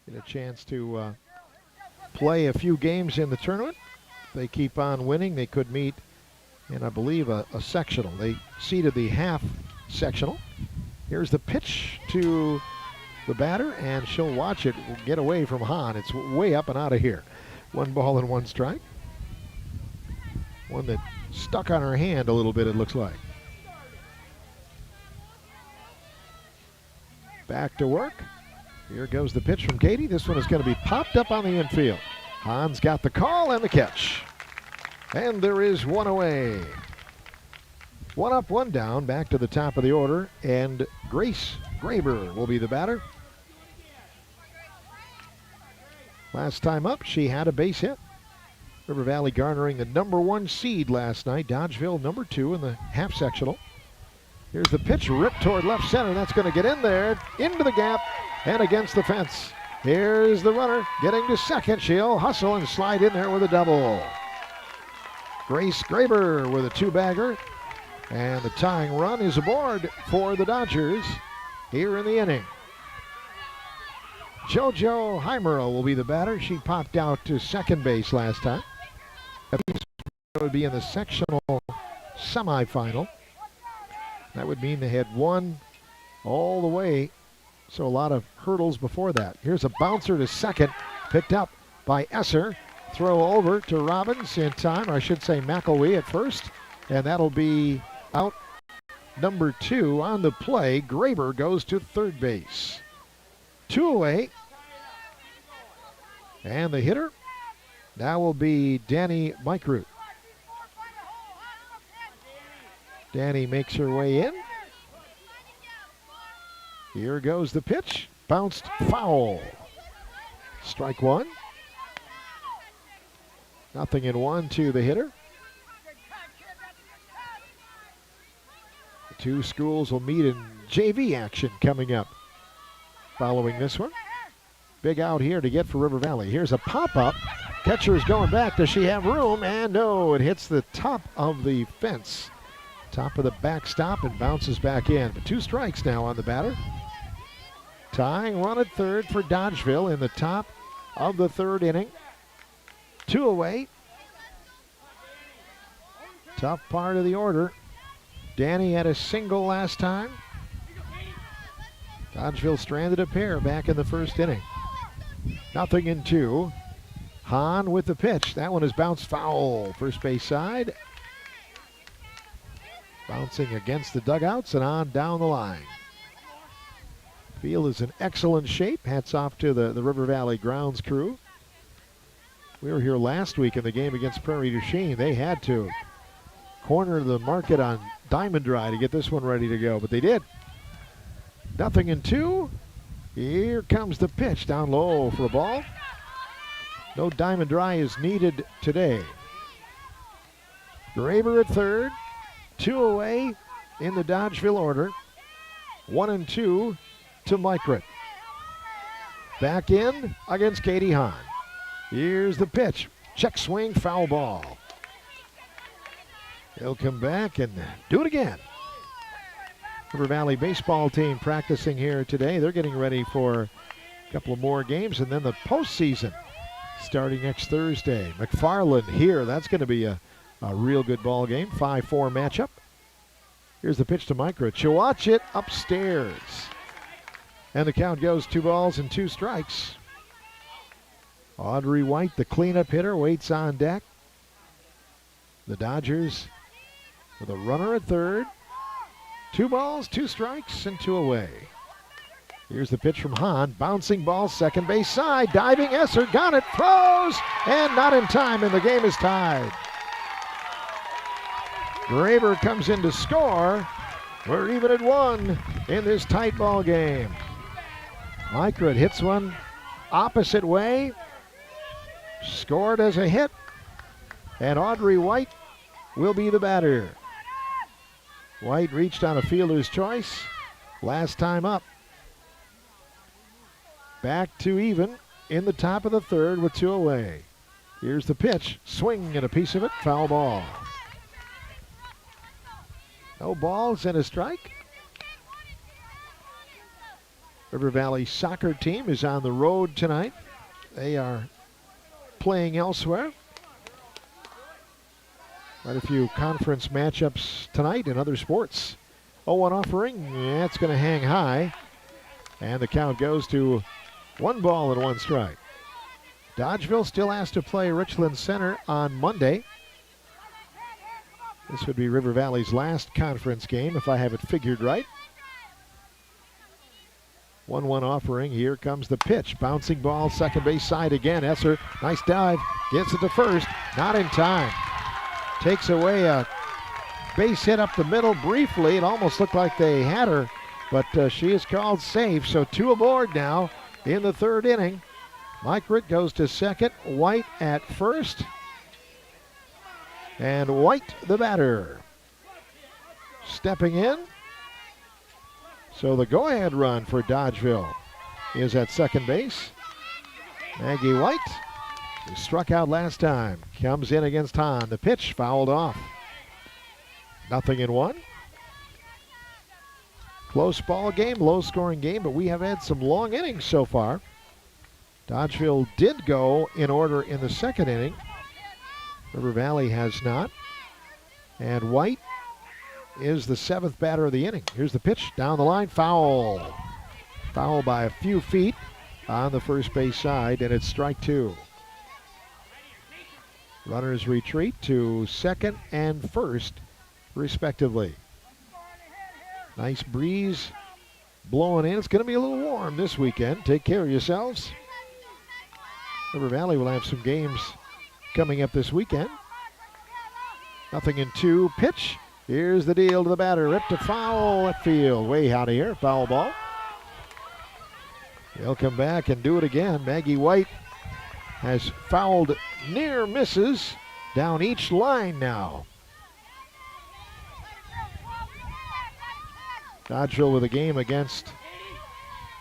get a chance to play a few games in the tournament. If they keep on winning, they could meet in, I believe, a sectional. They seeded the half sectional. Here's the pitch to the batter, and she'll watch it get away from Hahn. It's way up and out of here. 1 ball and 1 strike. One that stuck on her hand a little bit, it looks like. Back to work. Here goes the pitch from Katie. This one is going to be popped up on the infield. Hahn's got the call and the catch. And there is one away. 1 up, 1 down, back to the top of the order, and Grace Graber will be the batter. Last time up, she had a base hit. River Valley garnering the #1 seed last night. Dodgeville #2 in the half sectional. Here's the pitch, ripped toward left center. That's going to get in there, into the gap, and against the fence. Here's the runner getting to second. She'll hustle and slide in there with a double. Grace Graber with a 2-bagger. And the tying run is aboard for the Dodgers here in the inning. JoJo Heimerl will be the batter. She popped out to second base last time. That would be in the sectional semifinal. That would mean they had won all the way. So a lot of hurdles before that. Here's a bouncer to second, picked up by Esser. Throw over to Robbins in time, or I should say McElwee at first. And that'll be out. #2 on the play. Graber goes to third base. 2 away. And the hitter, that will be Danny Microot. Danny makes her way in. Here goes the pitch. Bounced foul. Strike 1. 0-1 to the hitter. The 2 schools will meet in JV action coming up following this one. Big out here to get for River Valley. Here's a pop-up. Catcher is going back. Does she have room? And no, it hits the top of the fence. Top of the backstop and bounces back in. But 2 strikes now on the batter. Tying run at third for Dodgeville in the top of the 3rd inning. 2 away. Tough part of the order. Danny had a single last time. Dodgeville stranded a pair back in the 1st inning. 0-2. Hahn with the pitch. That one is bounced foul. First base side. Bouncing against the dugouts and on down the line. Field is in excellent shape. Hats off to the River Valley grounds crew. We were here last week in the game against Prairie du Chien. They had to corner the market on Diamond Dry to get this one ready to go, but they did. 0-2. Here comes the pitch down low for a ball. No Diamond Dry is needed today. Graber at third. 2 away in the Dodgeville order. 1-2 to Microot. Back in against Katie Hahn. Here's the pitch. Check swing, foul ball. He'll come back and do it again. River Valley baseball team practicing here today. They're getting ready for a couple of more games and then the postseason starting next Thursday. McFarland here. That's going to be a real good ball game. 5-4 matchup. Here's the pitch to Microot. She'll watch it upstairs. And the count goes 2 balls and 2 strikes. Audrey White, the cleanup hitter, waits on deck. The Dodgers with a runner at third. 2 balls, 2 strikes, and 2 away. Here's the pitch from Hahn. Bouncing ball, second base side. Diving Esser, got it, throws, and not in time, and the game is tied. Graber comes in to score. We're even at 1 in this tight ball game. Microot hits one opposite way. Scored as a hit. And Audrey White will be the batter. White reached on a fielder's choice last time up. Back to even in the top of the 3rd with 2 away. Here's the pitch. Swing and a piece of it. Foul ball. No balls and a strike. River Valley soccer team is on the road tonight. They are playing elsewhere. Quite a few conference matchups tonight in other sports. 0-1 offering, that's going to hang high. And the count goes to 1 ball and 1 strike. Dodgeville still has to play Richland Center on Monday. This would be River Valley's last conference game, if I have it figured right. 1-1 offering. Here comes the pitch. Bouncing ball, second base side again. Esser, nice dive. Gets it to first. Not in time. Takes away a base hit up the middle briefly. It almost looked like they had her, but she is called safe. So 2 aboard now in the 3rd inning. Mike Ritt goes to second. White at first. And White, the batter, stepping in. So the go-ahead run for Dodgeville is at second base. Maggie White, who struck out last time, comes in against Hahn. The pitch fouled off. 0-1. Close ball game, low-scoring game, but we have had some long innings so far. Dodgeville did go in order in the 2nd inning. River Valley has not. And White is the 7th batter of the inning. Here's the pitch down the line, foul. Foul by a few feet on the first base side, and it's strike 2. Runners retreat to second and first, respectively. Nice breeze blowing in. It's going to be a little warm this weekend. Take care of yourselves. River Valley will have some games coming up this weekend. 0-2. Pitch. Here's the deal to the batter. Ripped to foul left field. Way out of here. Foul ball. They'll come back and do it again. Maggie White has fouled near misses down each line now. Dodgeville with a game against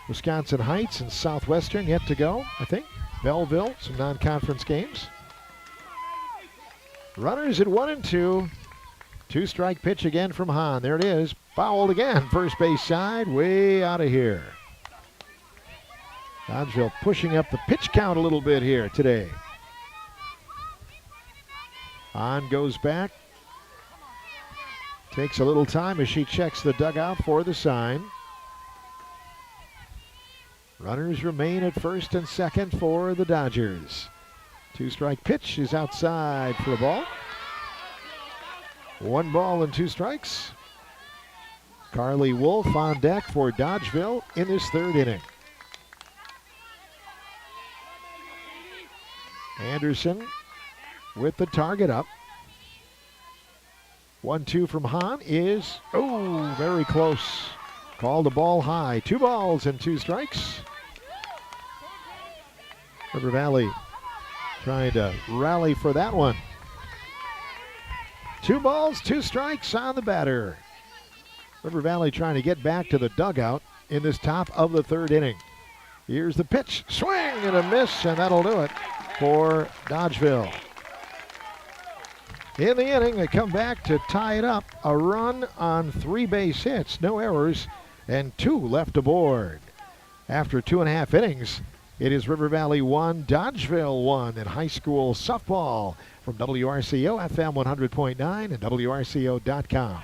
Wisconsin Heights and Southwestern yet to go, I think. Belleville, some non-conference games. Runners at 1-2. 2-strike pitch again from Hahn. There it is. Fouled again. First base side. Way out of here. Dodgeville pushing up the pitch count a little bit here today. Hahn goes back. Takes a little time as she checks the dugout for the sign. Runners remain at first and second for the Dodgers. 2-strike pitch is outside for the ball. 1 ball and 2 strikes. Carly Wolf on deck for Dodgeville in this 3rd inning. Anderson with the target up. 1-2 from Hahn is, very close. Called the ball high. 2 balls and 2 strikes. River Valley trying to rally for that one. 2 balls, 2 strikes on the batter. River Valley trying to get back to the dugout in this top of the 3rd inning. Here's the pitch. Swing and a miss, and that'll do it for Dodgeville. In the inning, they come back to tie it up. A run on 3 base hits, no errors, and 2 left aboard. After 2.5 innings, it is River Valley 1, Dodgeville 1 in high school softball from WRCO FM 100.9 and WRCO.com.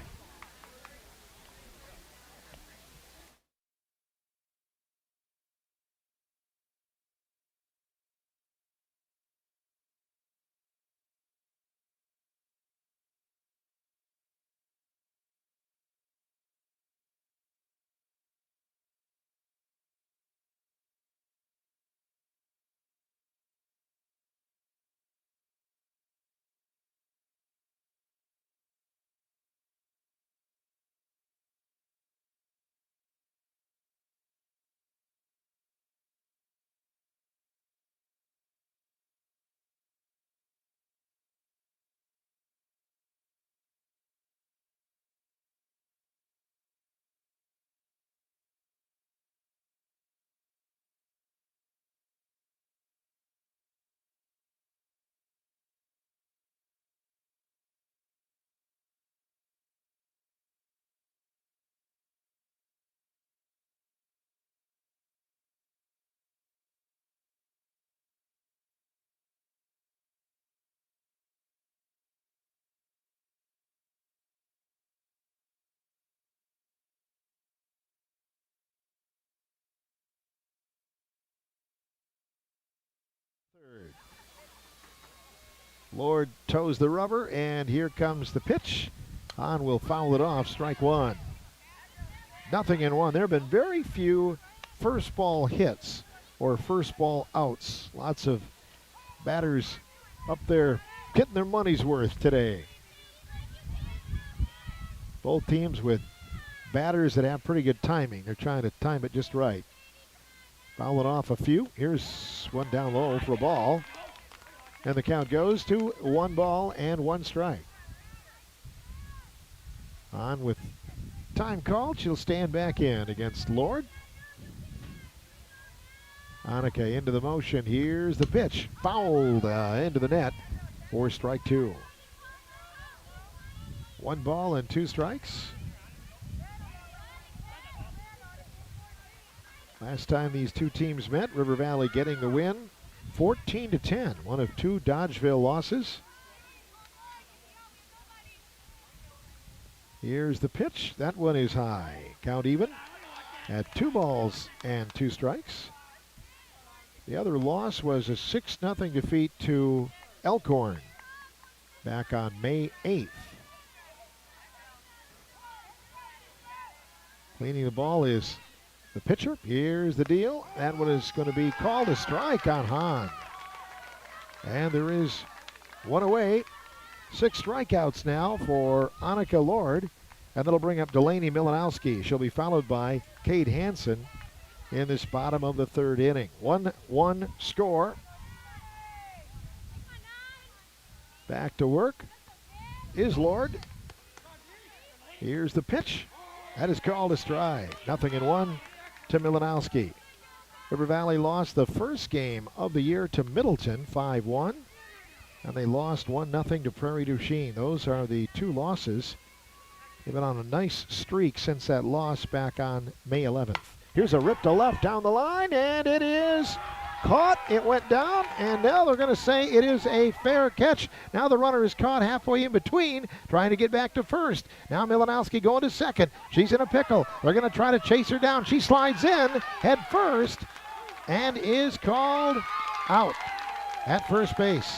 Lord toes the rubber, and here comes the pitch. Hahn will foul it off, strike one. 0-1. There have been very few first ball hits or first ball outs. Lots of batters up there getting their money's worth today. Both teams with batters that have pretty good timing. They're trying to time it just right. Fouling off a few. Here's one down low for a ball. And the count goes to 1-1 strike. On with time called. She'll stand back in against Lord. Annika into the motion. Here's the pitch. Fouled into the net for strike two. 1-2 strikes. Last time these two teams met, River Valley getting the win, 14-10. One of two Dodgeville losses. Here's the pitch. That one is high. Count even at 2-2 strikes. The other loss was a 6-0 defeat to Elkhorn back on May 8th. Cleaning the ball is the pitcher. Here's the deal. That one is going to be called a strike on Hahn. And there is one away. 6 strikeouts now for Annika Lord. And that'll bring up Delaney Milanowski. She'll be followed by Kate Hansen in this bottom of the third inning. 1-1 score. Back to work is Lord. Here's the pitch. That is called a strike. 0-1 to Milanowski. River Valley lost the first game of the year to Middleton, 5-1. And they lost 1-0 to Prairie du Chien. Those are the two losses. They've been on a nice streak since that loss back on May 11th. Here's a rip to left down the line, and it is caught. It went down, and now they're going to say it is a fair catch. Now the runner is caught halfway in between, trying to get back to first. Now Milanowski going to second. She's in a pickle. They're going to try to chase her down. She slides in head first and is called out at first base.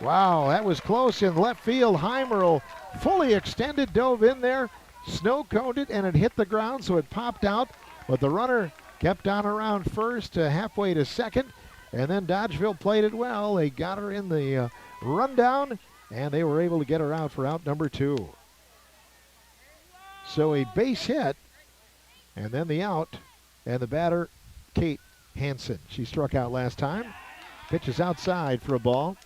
Wow, that was close in left field. Heimerl fully extended, dove in there, snow-coned it, and it hit the ground, so it popped out. But the runner kept on around first to halfway to second, and then Dodgeville played it well. They got her in the rundown, and they were able to get her out for out number 2. So a base hit, and then the out, and the batter, Kate Hansen. She struck out last time. Pitches outside for a ball.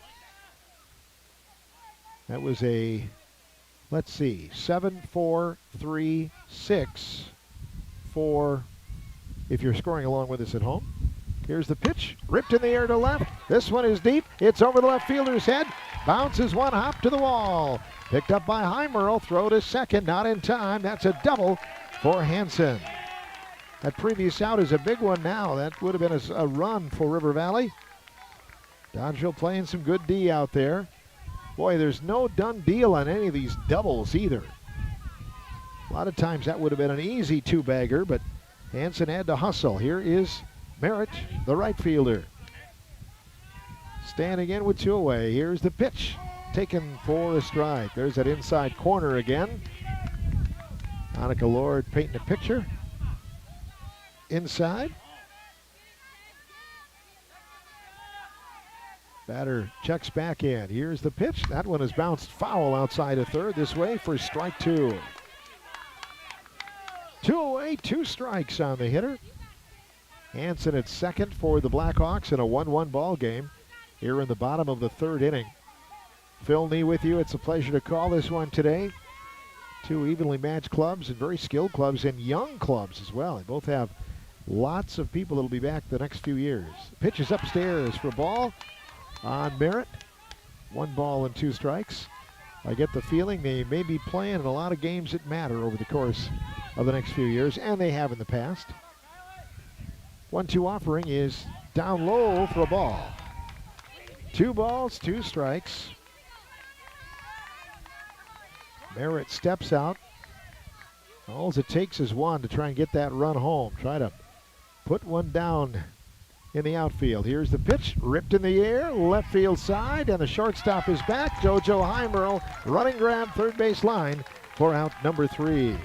That was a, let's see, 7-4-3-6 for, if you're scoring along with us at home. Here's the pitch, ripped in the air to left. This one is deep. It's over the left fielder's head. Bounces one hop to the wall. Picked up by Heimerl. Throw to second, not in time. That's a double for Hansen. That previous out is a big one now. That would have been a run for River Valley. Dodgeville playing some good D out there. Boy, there's no done deal on any of these doubles either. A lot of times that would have been an easy two-bagger, but Hansen had to hustle. Here is Merritt, the right fielder. Standing in with 2 away. Here's the pitch. Taken for a strike. There's that inside corner again. Annika Lord painting a picture. Inside. Batter checks back in. Here's the pitch. That one is bounced foul outside of third. This way for strike 2. 2 away, 2 strikes on the hitter. Hansen at second for the Blackhawks in a 1-1 ball game here in the bottom of the third inning. Phil Nee with you. It's a pleasure to call this one today. 2 evenly matched clubs and very skilled clubs and young clubs as well. They both have lots of people that will be back the next few years. Pitch is upstairs for a ball on Merritt. 1-2 strikes. I get the feeling they may be playing in a lot of games that matter over the course of the next few years, and they have in the past. 1-2 offering is down low for a ball. 2 balls, 2 strikes. Merritt steps out. All it takes is one to try and get that run home. Try to put one down in the outfield. Here's the pitch, ripped in the air, left field side, and the shortstop is back. JoJo Heimerl, running grab, third base line for out number 3.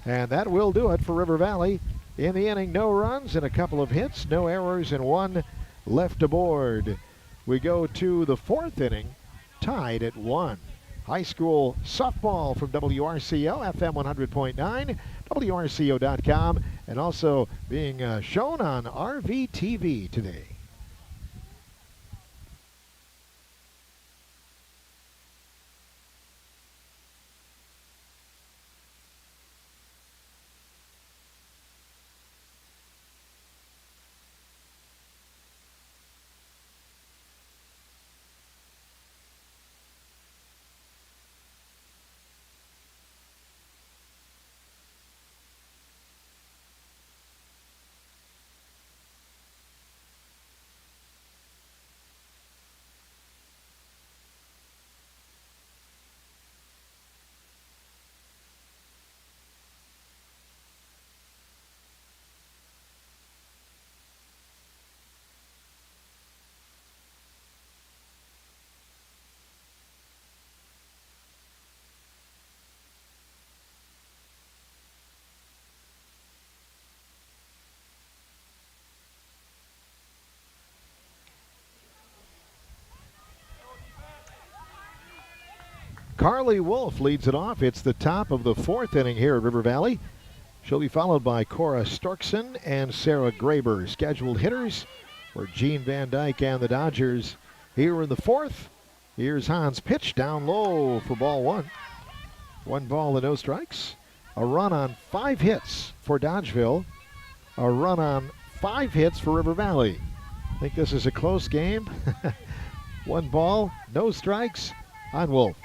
And that will do it for River Valley. In the inning, no runs and a couple of hits, no errors, and 1 left aboard. We go to the 4th inning, tied at 1. High school softball from WRCO, FM 100.9, WRCO.com, and also being shown on RVTV today. Carly Wolf leads it off. It's the top of the 4th inning here at River Valley. She'll be followed by Cora Storkson and Sarah Graber. Scheduled hitters for Jean Van Dyke and the Dodgers. Here in the 4th, here's Hahn's pitch down low for ball 1. 1 ball and no strikes. A run on 5 hits for Dodgeville. A run on 5 hits for River Valley. I think this is a close game. 1 ball, no strikes on Wolf.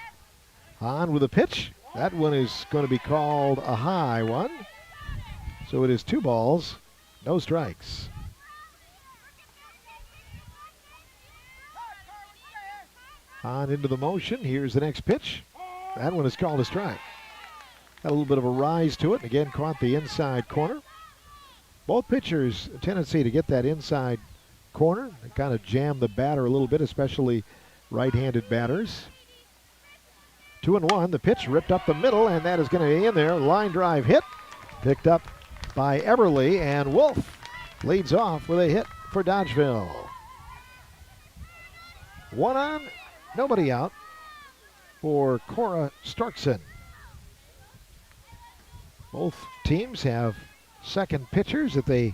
On with a pitch. That one is going to be called a high one. So it is 2 balls, no strikes. On into the motion. Here's the next pitch. That one is called a strike. Had a little bit of a rise to it, and again caught the inside corner. Both pitchers a tendency to get that inside corner and kind of jam the batter a little bit, especially right-handed batters. 2-1, the pitch ripped up the middle, and that is going to be in there. Line drive hit, picked up by Eberly, and Wolf leads off with a hit for Dodgeville. 1 on, nobody out for Cora Storkson. Both teams have second pitchers that they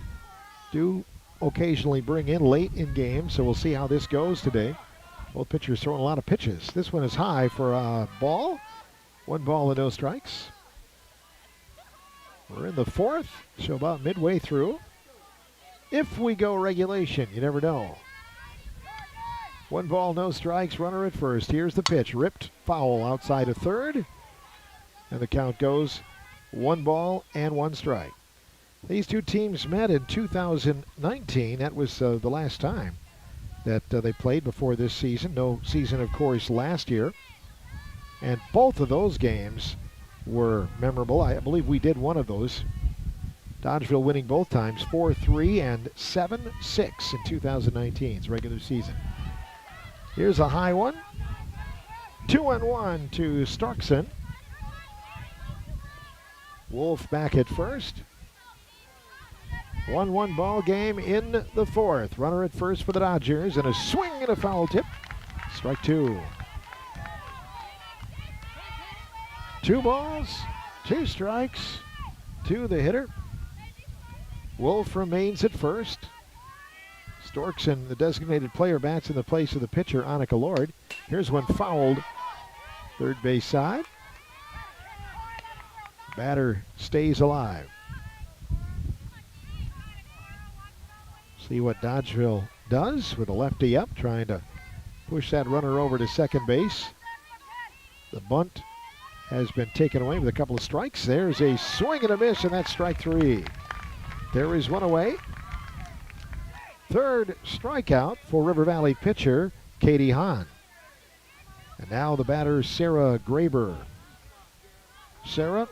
do occasionally bring in late in games, so we'll see how this goes today. Both pitchers throwing a lot of pitches. This one is high for a ball. 1 ball and no strikes. We're in the 4th, so about midway through. If we go regulation, you never know. 1 ball, no strikes, runner at first. Here's the pitch, ripped foul outside of third. And the count goes 1 ball and 1 strike. These two teams met in 2019. That was the last time that they played before this season. No season, of course, last year. And both of those games were memorable. I believe we did one of those. Dodgeville winning both times, 4-3 and 7-6 in 2019's regular season. Here's a high one. 2-1 to Storkson. Wolf back at first. 1-1 ball game in the 4th. Runner at first for the Dodgers, and a swing and a foul tip. Strike 2. 2 balls, 2 strikes to the hitter. Wolf remains at first. Storkson, the designated player, bats in the place of the pitcher, Annika Lord. Here's one fouled. Third base side. Batter stays alive. See what Dodgeville does with a lefty up, trying to push that runner over to second base. The bunt has been taken away with a couple of strikes. There's a swing and a miss, and that's strike 3. There is one away. Third strikeout for River Valley pitcher Katie Hahn. And now the batter, Sarah Graber. Sarah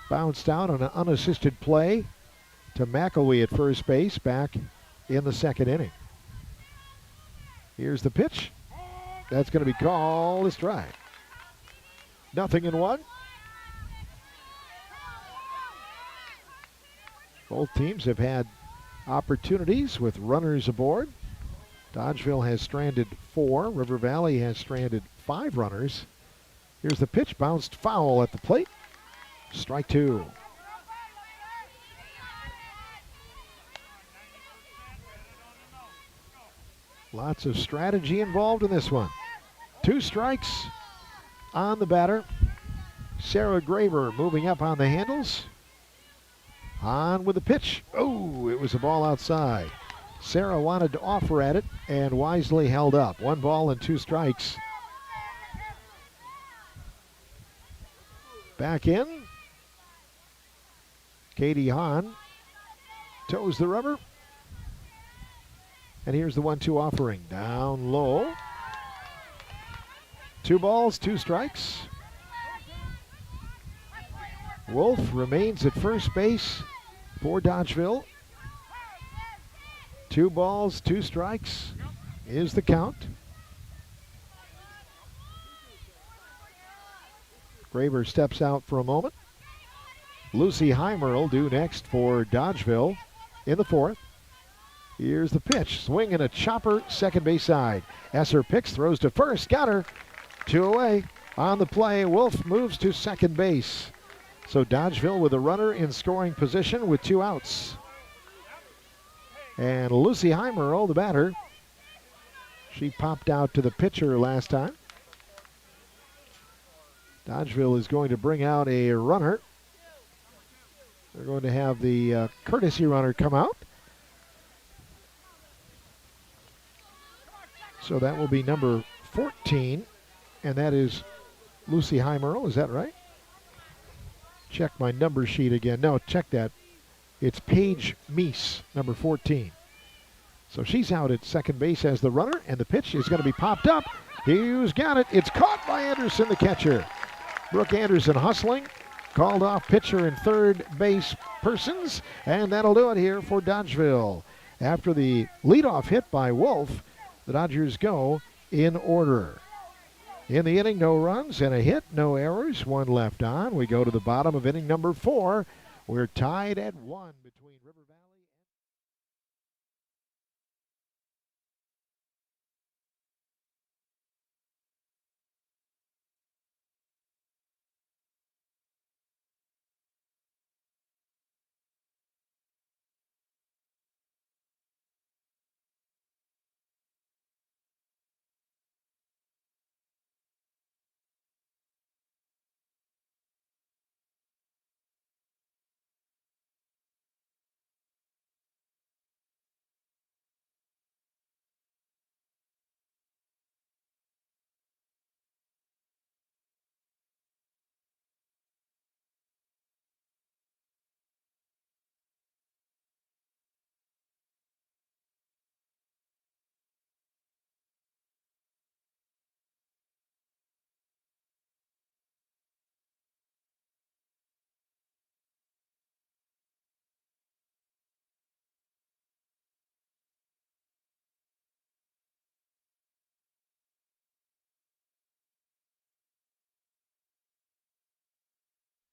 bounced out on an unassisted play to McElwee at first base back in the second inning. Here's the pitch. That's going to be called a strike. 0-1. Both teams have had opportunities with runners aboard. Dodgeville has stranded 4. River Valley has stranded 5 runners. Here's the pitch, bounced foul at the plate. Strike 2. Lots of strategy involved in this one. 2 strikes on the batter. Sarah Graver moving up on the handles. On with the pitch. Oh, it was a ball outside. Sarah wanted to offer at it and wisely held up. 1 ball and 2 strikes. Back in. Katie Hahn toes the rubber. And here's the 1-2 offering. Down low. 2 balls, 2 strikes. Wolf remains at first base for Dodgeville. 2 balls, 2 strikes is the count. Graver steps out for a moment. Lucy Heimer will do next for Dodgeville in the 4th. Here's the pitch. Swing and a chopper, second base side. Esser picks, throws to first. Got her. 2 away. On the play, Wolf moves to second base. So Dodgeville with a runner in scoring position with 2 outs. And Lucy Heimer, the batter. She popped out to the pitcher last time. Dodgeville is going to bring out a runner. They're going to have the courtesy runner come out. So that will be number 14, and that is Lucy Heimer. Is that right? Check my number sheet again. No, check that. It's Paige Meese, number 14. So she's out at second base as the runner, and the pitch is going to be popped up. Hughes got it. It's caught by Anderson, the catcher. Brooke Anderson hustling. Called off pitcher and third base persons, and that'll do it here for Dodgeville. After the leadoff hit by Wolf, the Dodgers go in order. In the inning, no runs and a hit, no errors, 1 left on. We go to the bottom of inning number 4. We're tied at 1 between River Valley.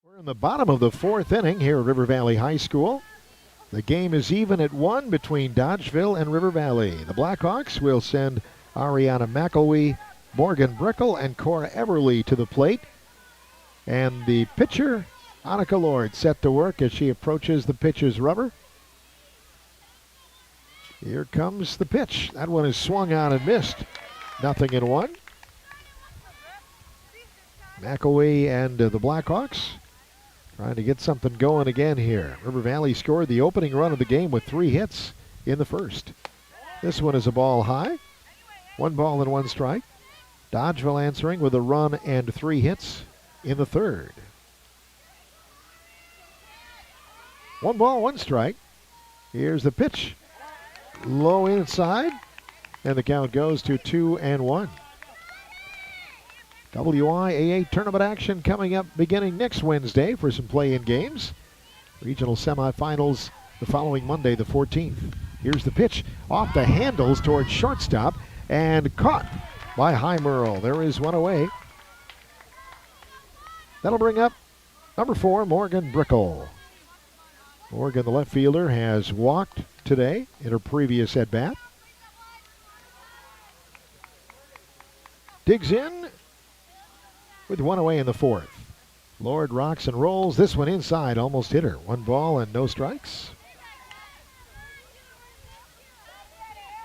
We're in the bottom of the 4th inning here at River Valley High School. The game is even at 1 between Dodgeville and River Valley. The Blackhawks will send Ariana McElwee, Morgan Brickell, and Cora Everly to the plate. And the pitcher, Annika Lord, set to work as she approaches the pitcher's rubber. Here comes the pitch. That one is swung on and missed. 0-1. McElwee and the Blackhawks trying to get something going again here. River Valley scored the opening run of the game with 3 hits in the first. This one is a ball high. 1 ball and 1 strike. Dodgeville answering with a run and 3 hits in the third. 1 ball, 1 strike. Here's the pitch. Low inside. And the count goes to 2-1. WIAA tournament action coming up beginning next Wednesday for some play-in games. Regional semifinals the following Monday, the 14th. Here's the pitch off the handles towards shortstop and caught by Heimerl. There is one away. That'll bring up number 4, Morgan Brickell. Morgan, the left fielder, has walked today in her previous at-bat. Digs in with one away in the 4th. Lord rocks and rolls. This one inside, almost hit her. 1 ball and no strikes.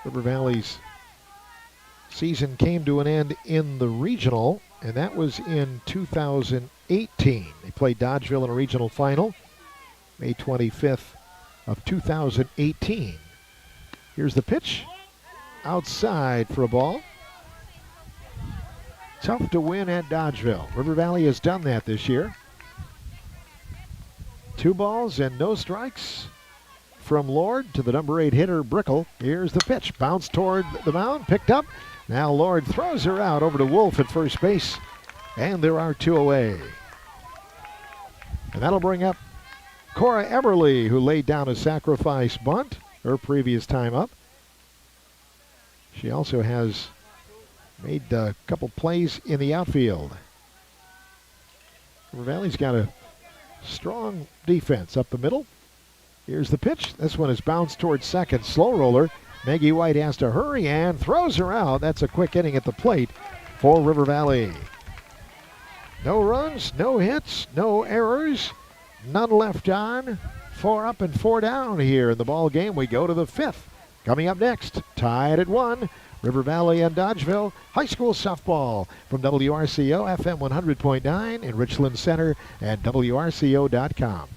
River Valley's season came to an end in the regional, and that was in 2018. They played Dodgeville in a regional final, May 25th of 2018. Here's the pitch. Outside for a ball. Tough to win at Dodgeville. River Valley has done that this year. 2 balls and no strikes from Lord to the number 8 hitter, Brickell. Here's the pitch. Bounced toward the mound, picked up. Now Lord throws her out over to Wolf at first base, and there are 2 away. And that'll bring up Cora Eberly, who laid down a sacrifice bunt her previous time up. She also has made a couple plays in the outfield. River Valley's got a strong defense up the middle. Here's the pitch. This one is bounced towards second. Slow roller. Maggie White has to hurry and throws her out. That's a quick inning at the plate for River Valley. No runs, no hits, no errors, none left on. 4 up and 4 down here in the ball game. We go to the 5th. Coming up next, tied at 1. River Valley and Dodgeville High School Softball from WRCO FM 100.9 in Richland Center and WRCO.com.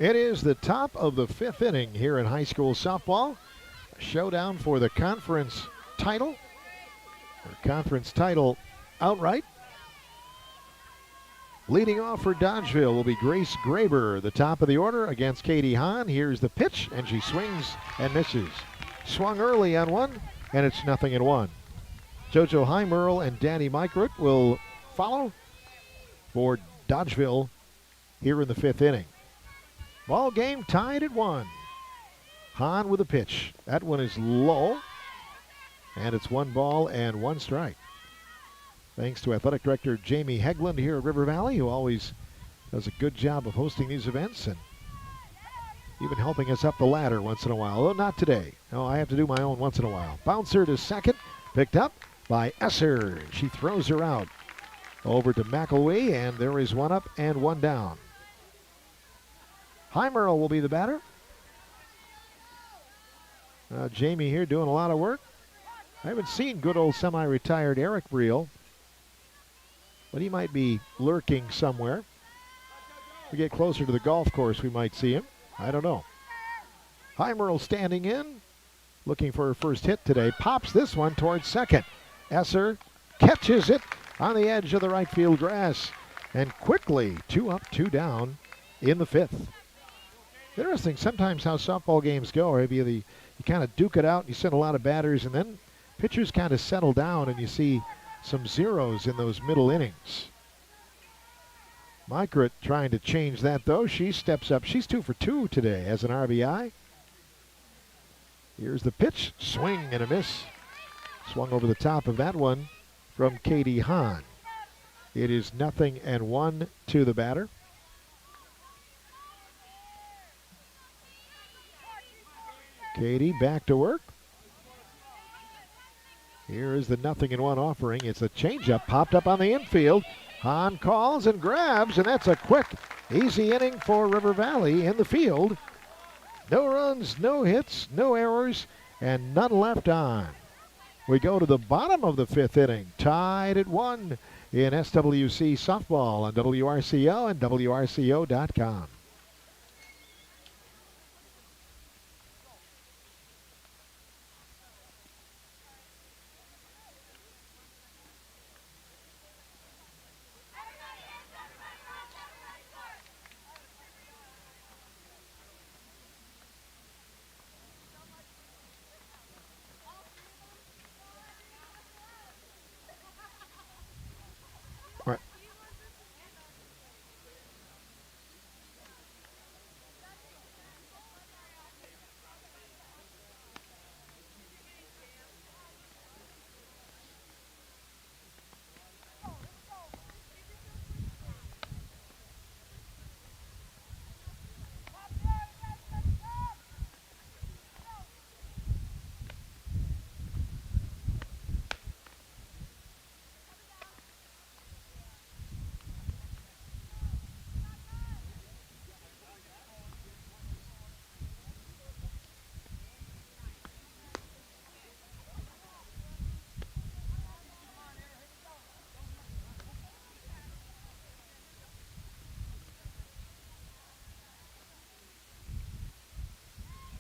It is the top of the 5th inning here in high school softball. A showdown for the conference title. Or conference title outright. Leading off for Dodgeville will be Grace Graber, the top of the order against Katie Hahn. Here's the pitch, and she swings and misses. Swung early on one, and it's 0-1. JoJo Heimerl and Danny Meikrut will follow for Dodgeville here in the 5th inning. Ball game tied at 1. Hahn with a pitch. That one is low, and it's 1 ball and 1 strike. Thanks to Athletic Director Jamie Hegland here at River Valley, who always does a good job of hosting these events and even helping us up the ladder once in a while. Although not today. No, I have to do my own once in a while. Bouncer to second, picked up by Esser. She throws her out over to McElwee, and there is 1 up and 1 down. Heimerl will be the batter. Jamie here doing a lot of work. I haven't seen good old semi-retired Eric Brickell, but he might be lurking somewhere. If we get closer to the golf course, we might see him. I don't know. Heimerl standing in, looking for her first hit today. Pops this one towards second. Esser catches it on the edge of the right field grass. And quickly, 2 up, 2 down in the 5th. Interesting sometimes how softball games go. Maybe you kind of duke it out and you send a lot of batters, and then pitchers kind of settle down and you see some zeros in those middle innings. Meikrut trying to change that, though. She steps up. She's 2 for 2 today as an RBI. Here's the pitch. Swing and a miss. Swung over the top of that one from Katie Hahn. It is 0-1 to the batter. Katie back to work. Here is the 0-1 offering. It's a changeup popped up on the infield. Hahn calls and grabs, and that's a quick, easy inning for River Valley in the field. No runs, no hits, no errors, and none left on. We go to the bottom of the 5th inning, tied at 1 in SWC Softball on WRCO and WRCO.com.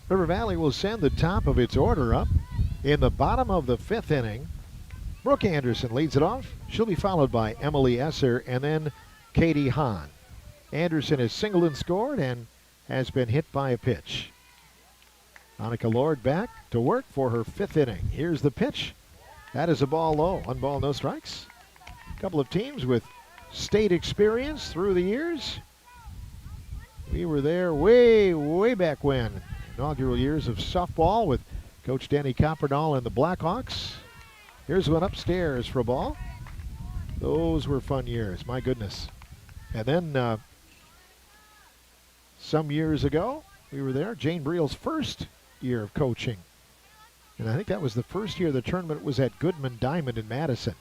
River Valley will send the top of its order up in the bottom of the 5th inning. Brooke Anderson leads it off. She'll be followed by Emily Esser and then Katie Hahn. Anderson has singled and scored and has been hit by a pitch. Annika Lord back to work for her 5th inning. Here's the pitch. That is a ball low. 1 ball, no strikes. A couple of teams with state experience through the years. We were there way back when. Inaugural years of softball with Coach Danny Copperdahl and the Blackhawks. Here's one upstairs for a ball. Those were fun years, my goodness. And then some years ago, we were there, Jane Briell's first year of coaching. And I think that was the first year the tournament was at Goodman Diamond in Madison.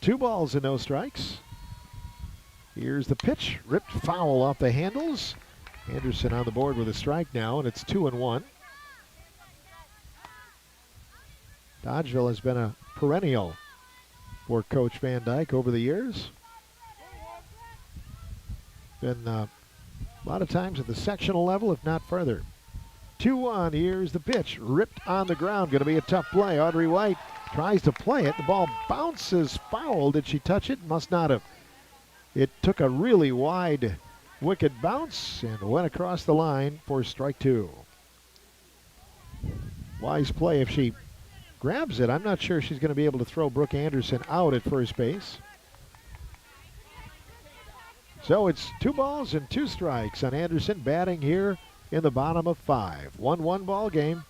2 balls and no strikes. Here's the pitch, ripped foul off the handles. Anderson on the board with a strike now, and it's 2-1. Dodgeville has been a perennial for Coach Van Dyke over the years. Been a lot of times at the sectional level, if not further. 2-1, here's the pitch, ripped on the ground. Going to be a tough play. Audrey White tries to play it. The ball bounces foul. Did she touch it? Must not have. It took a really wide wicked bounce and went across the line for strike 2. Wise play if she grabs it. I'm not sure she's going to be able to throw Brooke Anderson out at first base. So it's 2 balls and 2 strikes on Anderson batting here in the bottom of 5. 1-1 ball game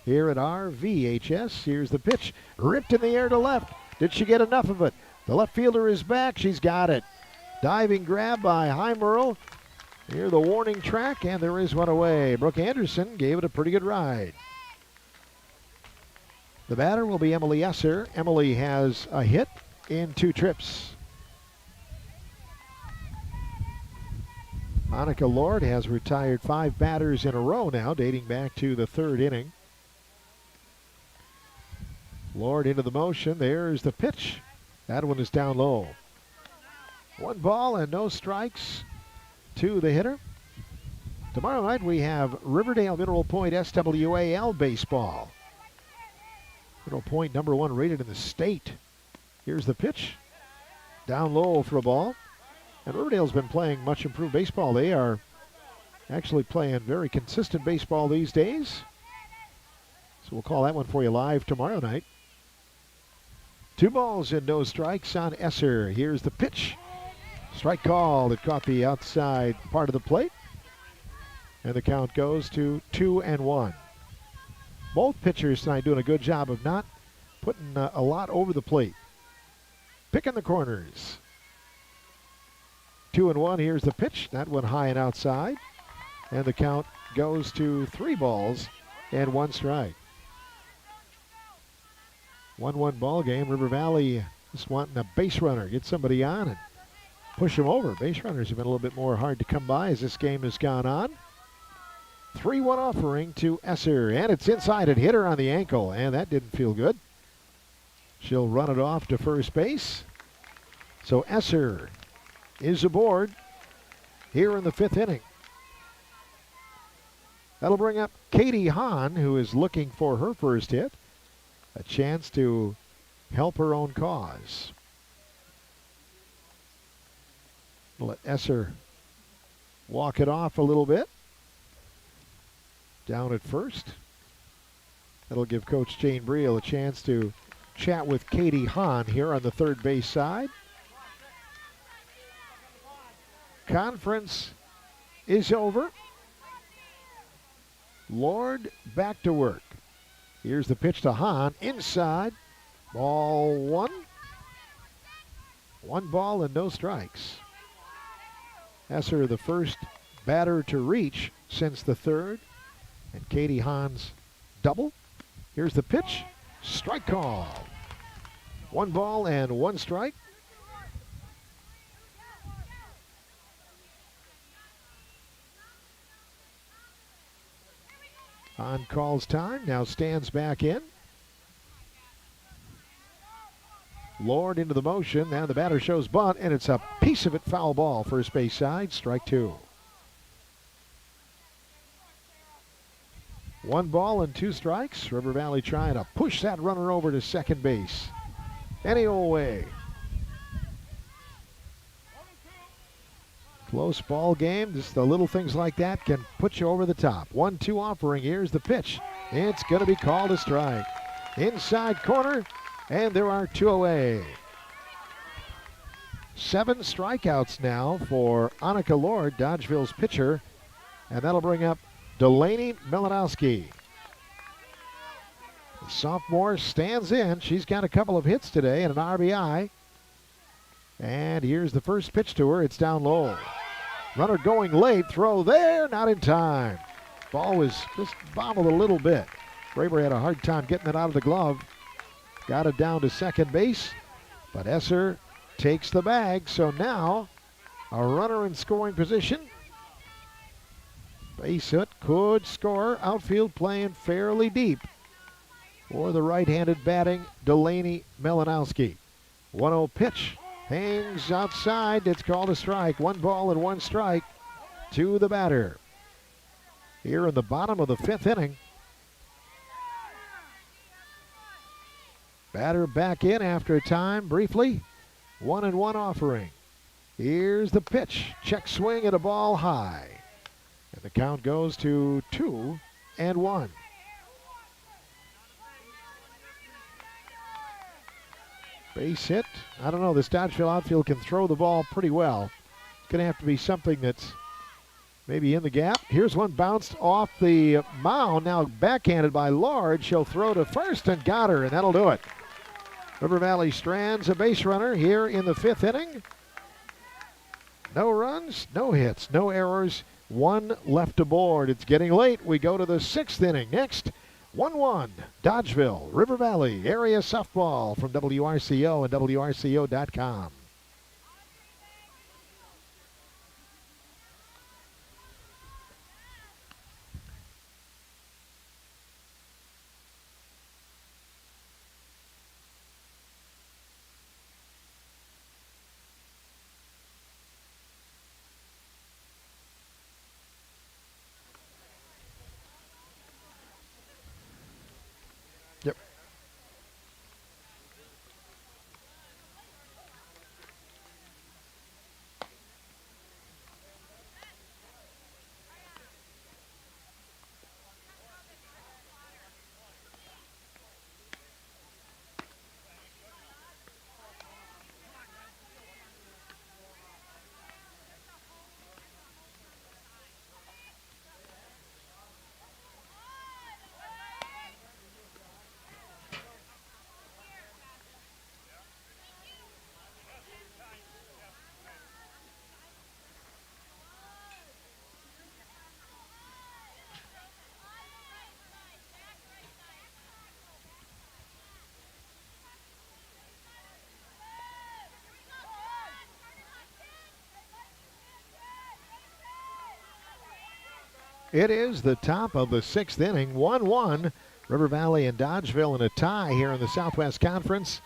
here at RVHS. Here's the pitch, ripped in the air to left. Did she get enough of it? The left fielder is back. She's got it. Diving grab by Heimerl. Here the warning track, and there is one away. Brooke Anderson gave it a pretty good ride. The batter will be Emily Esser. Emily has a hit in 2 trips. Annika Lord has retired 5 batters in a row now, dating back to the 3rd inning. Lord into the motion. There's the pitch. That one is down low. 1 ball and no strikes to the hitter. Tomorrow night we have Riverdale Mineral Point SWAL baseball. Mineral Point #1 rated in the state. Here's the pitch. Down low for a ball. And Riverdale's been playing much improved baseball. They are actually playing very consistent baseball these days. So we'll call that one for you live tomorrow night. 2 balls and no strikes on Esser. Here's the pitch. Strike call that caught the outside part of the plate. And the count goes to 2-1. Both pitchers tonight doing a good job of not putting a lot over the plate. picking the corners. 2-1. Here's the pitch. That one high and outside. And the count goes to 3 balls and 1 strike. 1-1 ball game. River Valley just wanting a base runner. Get somebody on and push them over. Base runners have been a little bit more hard to come by as this game has gone on. 3-1 offering to Esser. And it's inside. It hit her on the ankle. And that didn't feel good. She'll run it off to first base. So Esser is aboard here in the 5th inning. That'll bring up Katie Hahn, who is looking for her first hit. A chance to help her own cause. We'll let Esser walk it off a little bit. Down at first. That'll give Coach Jane Brickell a chance to chat with Katie Hahn here on the third base side. Conference is over. Lord back to work. Here's the pitch to Hahn. Inside. Ball 1. 1 ball and no strikes. Esser, the first batter to reach since the 3rd. And Katie Hahn's double. Here's the pitch. Strike call. 1 ball and 1 strike. On calls time, now stands back in. Lord into the motion, now the batter shows bunt, and it's a piece of it foul ball, first base side, strike 2. 1 ball and 2 strikes. River Valley trying to push that runner over to second base. Any old way. Close ball game. Just the little things like that can put you over the top. 1-2 offering. Here's the pitch. It's going to be called a strike. Inside corner, and there are 2 away. 7 strikeouts now for Annika Lord, Dodgeville's pitcher, and that'll bring up Delaney Melanowski. The sophomore stands in. She's got a couple of hits today and an RBI. And here's the first pitch to her. It's down low. Runner going late. Throw there. Not in time. Ball was just bobbled a little bit. Braber had a hard time getting it out of the glove. Got it down to second base. But Esser takes the bag. So now a runner in scoring position. Base hit could score. Outfield playing fairly deep for the right-handed batting Delaney Melanowski. 1-0 pitch. Hangs outside. It's called a strike. 1 ball and 1 strike to the batter. Here in the bottom of the 5th inning. Batter back in after a time briefly. 1-1 offering. Here's the pitch. Check swing at a ball high. And the count goes to 2-1. Base hit. I don't know. This Dodgeville outfield can throw the ball pretty well. It's going to have to be something that's maybe in the gap. Here's one bounced off the mound. Now backhanded by Lord. She'll throw to first and got her, and that'll do it. River Valley strands a base runner here in the 5th inning. No runs, no hits, no errors. 1 left aboard. It's getting late. We go to the 6th inning. Next, 1-1, Dodgeville, River Valley, area softball from WRCO and WRCO.com. It is the top of the 6th inning, 1-1. River Valley and Dodgeville in a tie here in the Southwest Conference.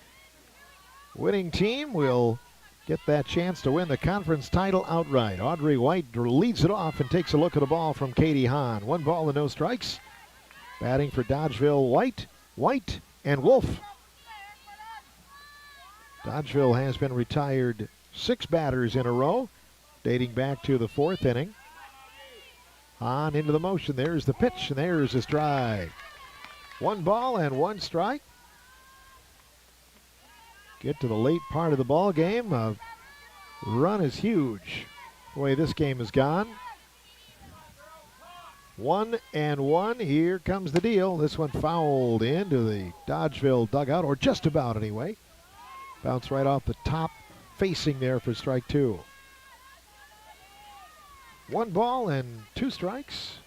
Winning team will get that chance to win the conference title outright. Audrey White leads it off and takes a look at the ball from Katie Hahn. 1 ball and no strikes. Batting for Dodgeville, White, and Wolf. Dodgeville has been retired 6 batters in a row, dating back to the 4th inning. On into the motion. There's the pitch, and there's the strike. 1 ball and 1 strike. Get to the late part of the ball game. A run is huge the way this game has gone. 1-1. Here comes the deal. This one fouled into the Dodgeville dugout, or just about anyway. Bounce right off the top, facing there for strike 2. 1 ball and 2 strikes.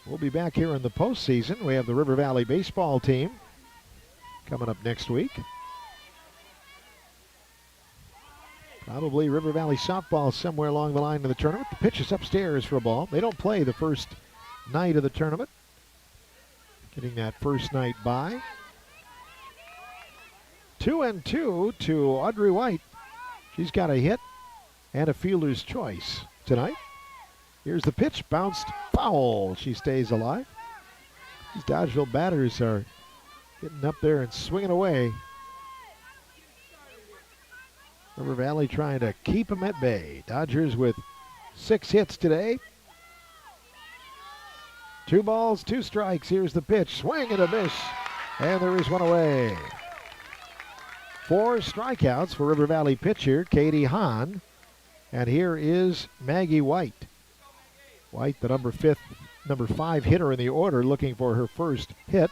We'll be back here in the postseason. We have the River Valley baseball team coming up next week. Probably River Valley softball somewhere along the line of the tournament. The pitch is upstairs for a ball. They don't play the first night of the tournament. Getting that first night by. 2-2 to Audrey White. She's got a hit and a fielder's choice tonight. Here's the pitch, bounced foul. She stays alive. These Dodgeville batters are getting up there and swinging away. River Valley trying to keep them at bay. Dodgers with 6 hits today. 2 balls, 2 strikes. Here's the pitch, swing and a miss, and there is one away. 4 strikeouts for River Valley pitcher Katie Hahn. And here is Maggie White. White, the number 5 hitter in the order, looking for her first hit.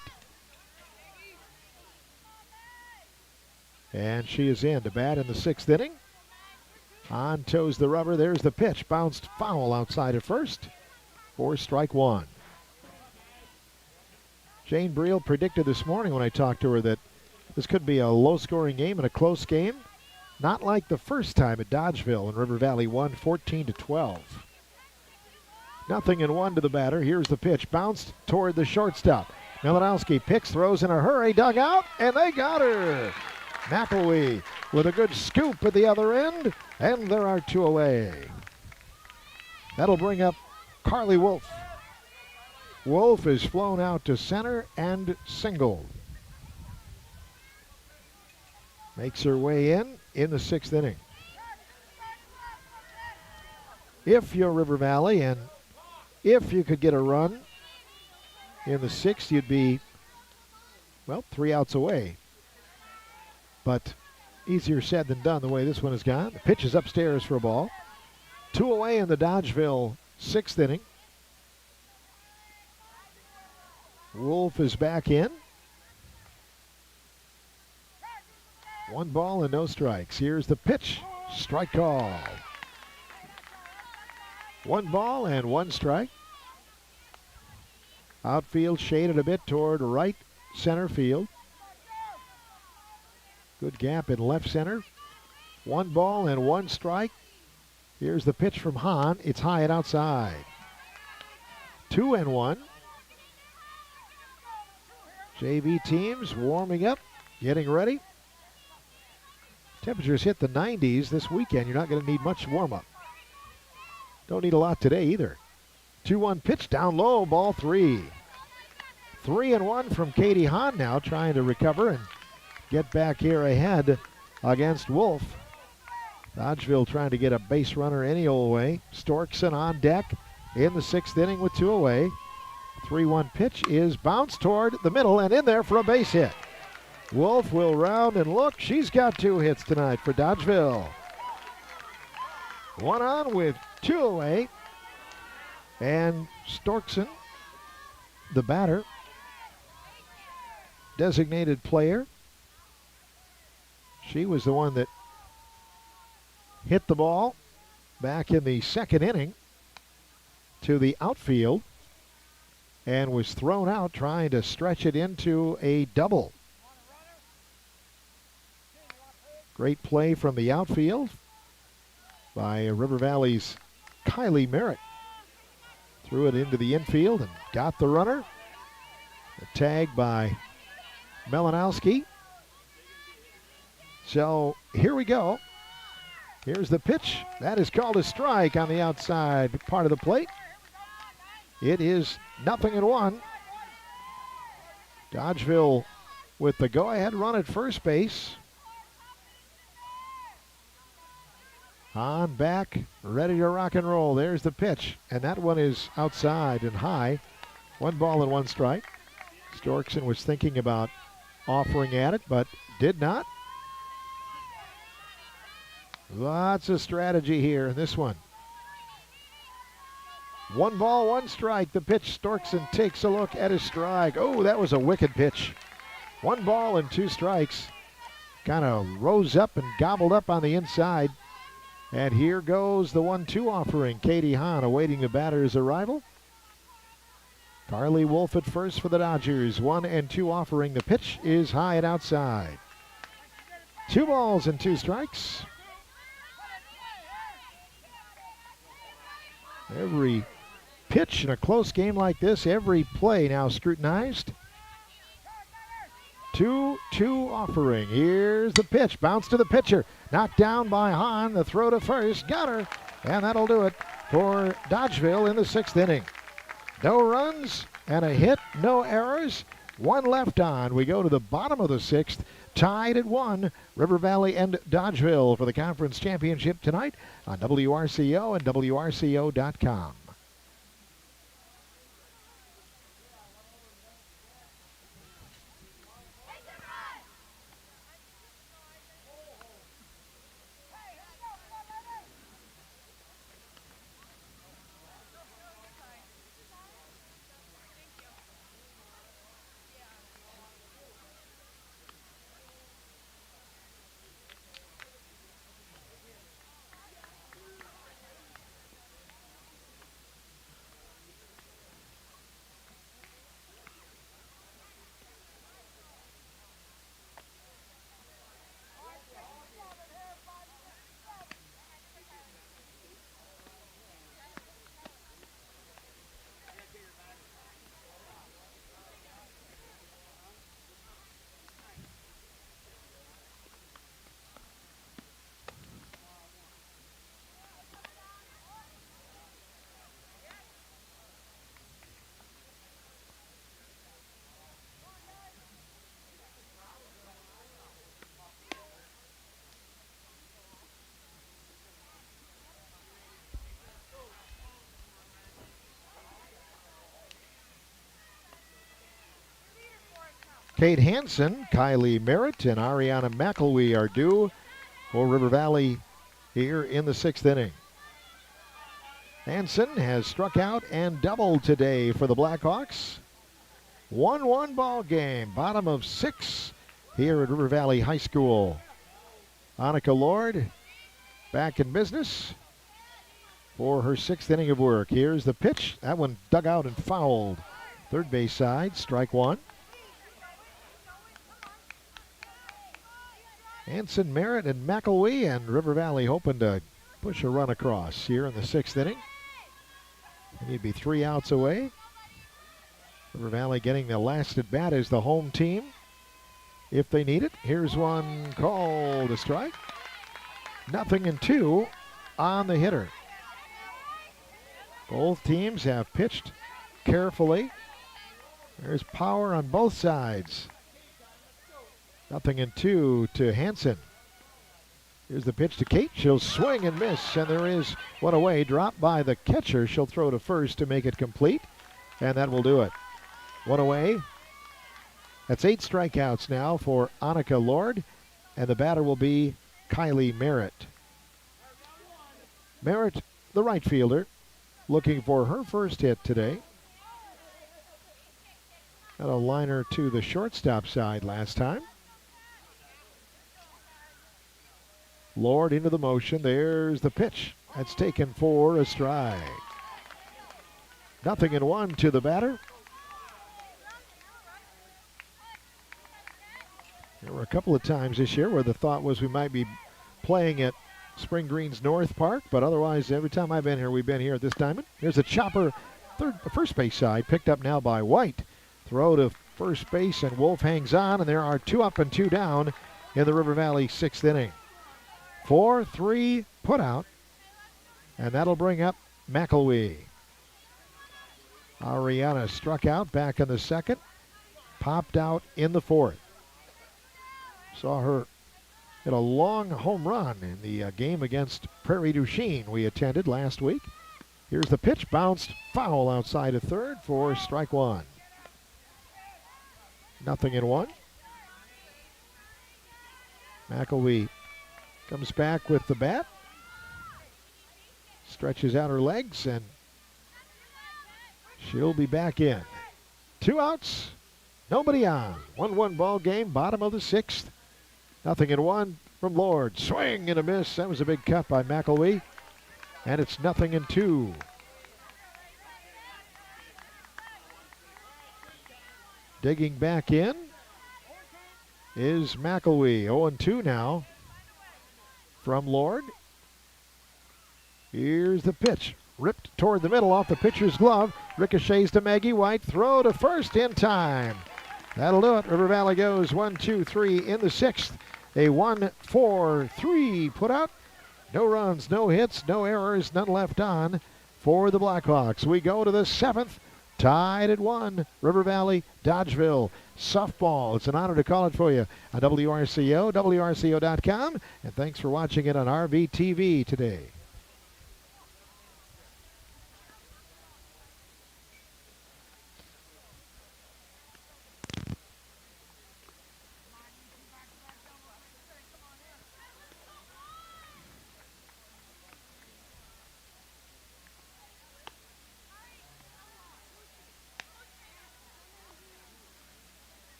And she is in to bat in the 6th inning. On toes the rubber. There's the pitch. Bounced foul outside at first. For strike 1. Jane Brickell predicted this morning when I talked to her that this could be a low-scoring game and a close game. Not like the first time at Dodgeville, and River Valley won 14-12. 0-1 to the batter. Here's the pitch. Bounced toward the shortstop. Milanowski picks, throws in a hurry, dug out, and they got her. McElwee with a good scoop at the other end, and there are 2 away. That'll bring up Carly Wolf. Wolf is flown out to center and singled. Makes her way in the 6th inning. If you're River Valley, and if you could get a run in the 6th, you'd be, well, 3 outs away. But easier said than done the way this one has gone. The pitch is upstairs for a ball. 2 away in the Dodgeville 6th inning. Wolf is back in. 1 ball and no strikes. Here's the pitch. Strike call. 1 ball and 1 strike. Outfield shaded a bit toward right center field. Good gap in left center. 1 ball and 1 strike. Here's the pitch from Hahn. It's high and outside. 2-1. JV teams warming up, getting ready. Temperatures hit the 90s this weekend. You're not going to need much warm-up. Don't need a lot today either. 2-1 pitch down low, ball 3. 3-1 from Katie Hahn now, trying to recover and get back here ahead against Wolf. Dodgeville trying to get a base runner any old way. Storkson on deck in the 6th inning with 2 away. 3-1 pitch is bounced toward the middle and in there for a base hit. Wolf will round and look. She's got 2 hits tonight for Dodgeville. 1 on with 2 away. And Storkson, the batter, designated player. She was the one that hit the ball back in the 2nd inning to the outfield and was thrown out trying to stretch it into a double. Great play from the outfield by River Valley's Kylie Merritt. Threw it into the infield and got the runner. A tag by Melanowski. So here we go. Here's the pitch. That is called a strike on the outside part of the plate. It is 0-1. Dodgeville with the go-ahead run at first base. On back, ready to rock and roll. There's the pitch, and that one is outside and high. 1-1 strike. Storkson was thinking about offering at it, but did not. Lots of strategy here in this one. 1 strike. The pitch. Storkson takes a look at his strike. Oh, that was a wicked pitch. 1 strikes. Kind of rose up and gobbled up on the inside. And here goes the 1-2 offering. Katie Hahn awaiting the batter's arrival. Carly Wolf at first for the Dodgers. 1-2 offering. The pitch is high and outside. 2 strikes. Every pitch in a close game like this, every play now scrutinized. 2-2 offering. Here's the pitch. Bounce to the pitcher. Knocked down by Hahn. The throw to first. Got her. And that'll do it for Dodgeville in the 6th inning. No runs and a hit. No errors. 1 left on. We go to the bottom of the 6th. Tied at 1. River Valley and Dodgeville for the conference championship tonight on WRCO and WRCO.com. Kate Hansen, Kylie Merritt, and Ariana McElwee are due for River Valley here in the 6th inning. Hansen has struck out and doubled today for the Blackhawks. 1-1 ball game, bottom of 6 here at River Valley High School. Annika Lord back in business for her 6th inning of work. Here's the pitch. That one dug out and fouled. Third base side, strike 1. Hansen, Merritt, and McElwee, and River Valley hoping to push a run across here in the 6th inning. They need to be 3 outs away. River Valley getting the last at bat as the home team if they need it. Here's one called a strike. 0-2 on the hitter. Both teams have pitched carefully. There's power on both sides. 0-2 to Hansen. Here's the pitch to Kate. She'll swing and miss, and there is one away. Dropped by the catcher. She'll throw to first to make it complete, and that will do it. One away. That's 8 strikeouts now for Annika Lord, and the batter will be Kylie Merritt. Merritt, the right fielder, looking for her first hit today. Got a liner to the shortstop side last time. Lord into the motion. There's the pitch. That's taken for a strike. 0-1 to the batter. There were a couple of times this year where the thought was we might be playing at Spring Green's North Park, but otherwise every time I've been here, we've been here at this diamond. Here's a chopper first base side, picked up now by White. Throw to first base, and Wolf hangs on, and there are 2 up and 2 down in the River Valley 6th inning. 4-3 put out, and that'll bring up McElwee. Ariana struck out back in the 2nd, popped out in the 4th. Saw her hit a long home run in the game against Prairie du Chien we attended last week. Here's the pitch, bounced foul outside of 3rd for strike 1. 0-1. McElwee comes back with the bat, stretches out her legs, and she'll be back in. 2 outs, nobody on. 1-1 ball game, bottom of the 6th. 0-1 from Lord. Swing and a miss. That was a big cut by McElwee. And it's 0-2. Digging back in is McElwee. 0-2 now from Lord. Here's the pitch. Ripped toward the middle off the pitcher's glove. Ricochets to Maggie White. Throw to first in time. That'll do it. River Valley goes 1-2-3 in the 6th. A 1-4-3 put out. No runs, no hits, no errors, none left on for the Blackhawks. We go to the 7th. Tied at 1. River Valley, Dodgeville, softball. It's an honor to call it for you on WRCO, WRCO.com. And thanks for watching it on RVTV today.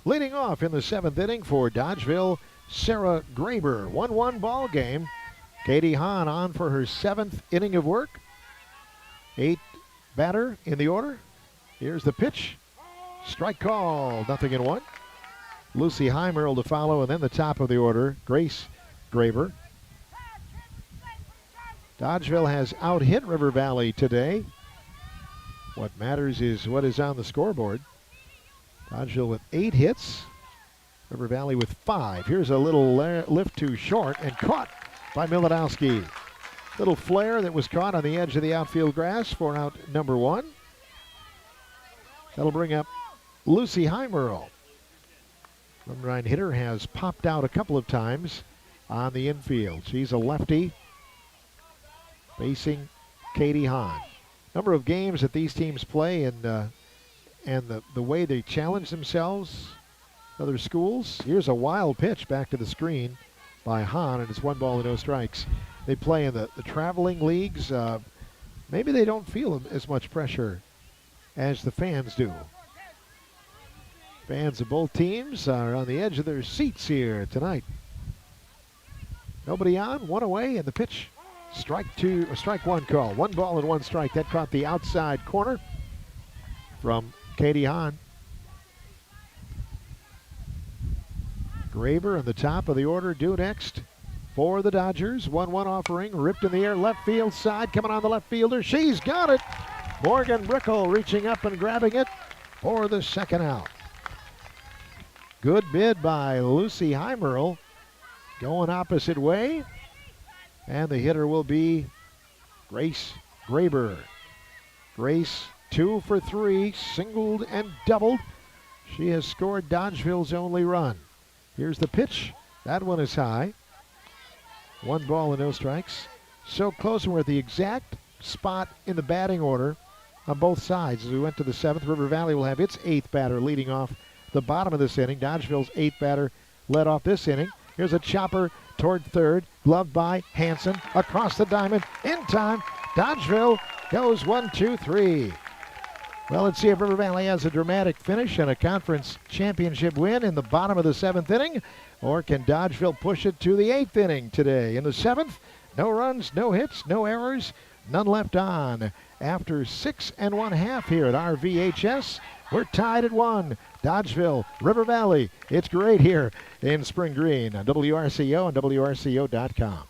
Leading off in the 7th inning for Dodgeville, Sarah Graber. 1-1 ball game. Katie Hahn on for her 7th inning of work. 8th batter in the order. Here's the pitch. Strike call. 0-1. Lucy Heimerl to follow, and then the top of the order, Grace Graber. Dodgeville has out-hit River Valley today. What matters is what is on the scoreboard. Dodgeville with 8 hits. River Valley with 5. Here's a little lift to short and caught by Milanowski. Little flare that was caught on the edge of the outfield grass for out number 1. That'll bring up Lucy Heimerl. Number 9 hitter has popped out a couple of times on the infield. She's a lefty facing Katie Hahn. Number of games that these teams play and the way they challenge themselves, other schools. Here's a wild pitch back to the screen by Hahn, and it's 1 ball and no strikes. They play in the traveling leagues. Maybe they don't feel as much pressure as the fans do. Fans of both teams are on the edge of their seats here tonight. Nobody on, 1 away, and the pitch. Strike 1 call. 1 ball and 1 strike. That caught the outside corner from Katie Hahn. Graber on the top of the order due next for the Dodgers. 1-1 offering, ripped in the air, left field side, coming on the left fielder. She's got it. Morgan Brickell reaching up and grabbing it for the 2nd out. Good bid by Lucy Heimerl, going opposite way. And the hitter will be Grace Graber. Grace 2 for 3, singled and doubled. She has scored Dodgeville's only run. Here's the pitch. That one is high. 1 ball and no strikes. So close, and we're at the exact spot in the batting order on both sides. As we went to the 7th, River Valley will have its 8th batter leading off the bottom of this inning. Dodgeville's 8th batter led off this inning. Here's a chopper toward third, gloved by Hanson, across the diamond, in time. Dodgeville goes 1, 2, 3. Well, let's see if River Valley has a dramatic finish and a conference championship win in the bottom of the 7th inning, or can Dodgeville push it to the 8th inning today? In the 7th, no runs, no hits, no errors, none left on. After 6 1/2 here at RVHS, we're tied at 1. Dodgeville, River Valley. It's great here in Spring Green on WRCO and WRCO.com.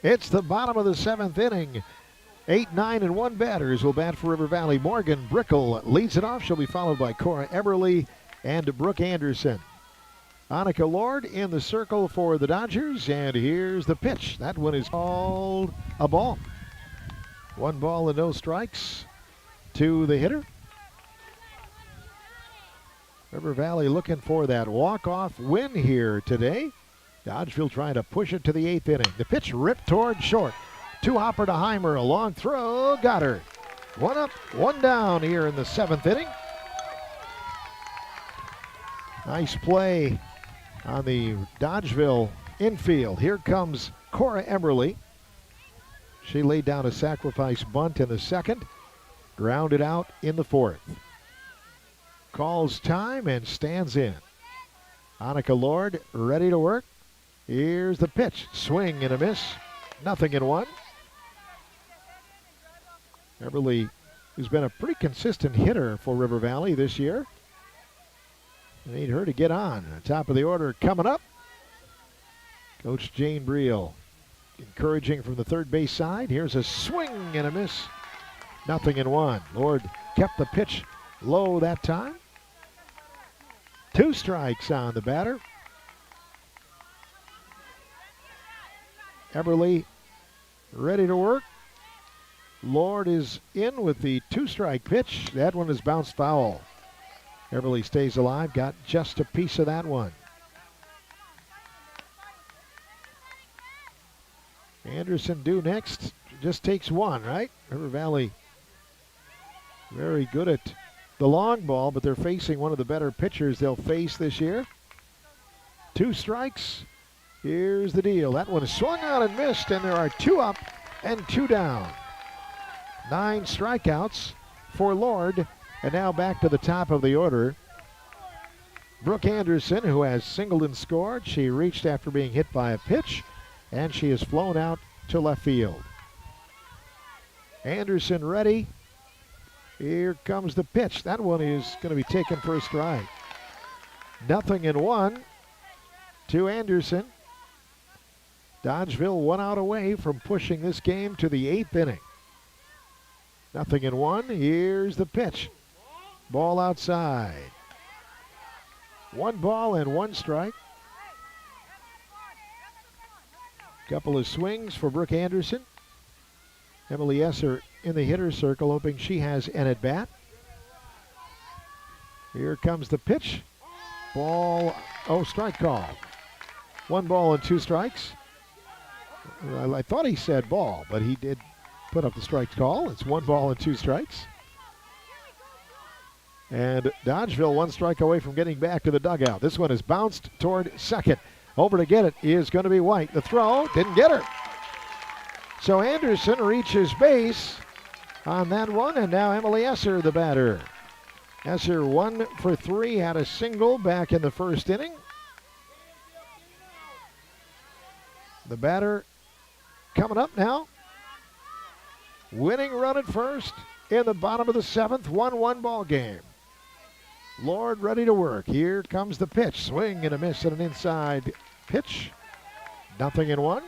It's the bottom of the 7th inning. 8, 9, and 1 batters will bat for River Valley. Morgan Brickell leads it off. She'll be followed by Cora Eberly and Brooke Anderson. Annika Lord in the circle for the Dodgers, and here's the pitch. That one is called a ball. 1 ball and no strikes to the hitter. River Valley looking for that walk-off win here today. Dodgeville trying to push it to the 8th inning. The pitch ripped toward short. 2-hopper to Heimer. A long throw. Got her. 1 up, 1 down here in the 7th inning. Nice play on the Dodgeville infield. Here comes Cora Eberly. She laid down a sacrifice bunt in the 2nd. Grounded out in the 4th. Calls time and stands in. Annika Lord ready to work. Here's the pitch. Swing and a miss. 0-1. Eberly, who's been a pretty consistent hitter for River Valley this year. I need her to get on. Top of the order coming up. Coach Jane Brickell encouraging from the third base side. Here's a swing and a miss. 0-1. Lord kept the pitch low that time. 2 strikes on the batter. Eberly ready to work. Lord is in with the 2-strike pitch. That one is bounced foul. Eberly stays alive, got just a piece of that one. Anderson due next. Just takes 1, right? River Valley very good at the long ball, but they're facing one of the better pitchers they'll face this year. 2 strikes. Here's the deal. That one is swung out and missed, and there are 2 up and 2 down. 9 strikeouts for Lord, and now back to the top of the order. Brooke Anderson, who has singled and scored. She reached after being hit by a pitch, and she has flown out to left field. Anderson ready. Here comes the pitch. That one is going to be taken for a strike. 0-1 to Anderson. Dodgeville 1 out away from pushing this game to the 8th inning. 0-1. Here's the pitch. Ball outside. 1 ball and 1 strike. Couple of swings for Brooke Anderson. Emily Esser in the hitter circle, hoping she has an at-bat. Here comes the pitch. Ball, strike call. 1 ball and 2 strikes. I thought he said ball, but he did put up the strike call. It's 1 ball and 2 strikes. And Dodgeville 1 strike away from getting back to the dugout. This one is bounced toward second. Over to get it is going to be White. The throw didn't get her. So Anderson reaches base on that one, and now Emily Esser, the batter. Esser 1 for 3, had a single back in the first inning. The batter coming up now. Winning run at first in the bottom of the 7th, 1-1 ball game. Lord ready to work. Here comes the pitch. Swing and a miss at an inside pitch. 0-1.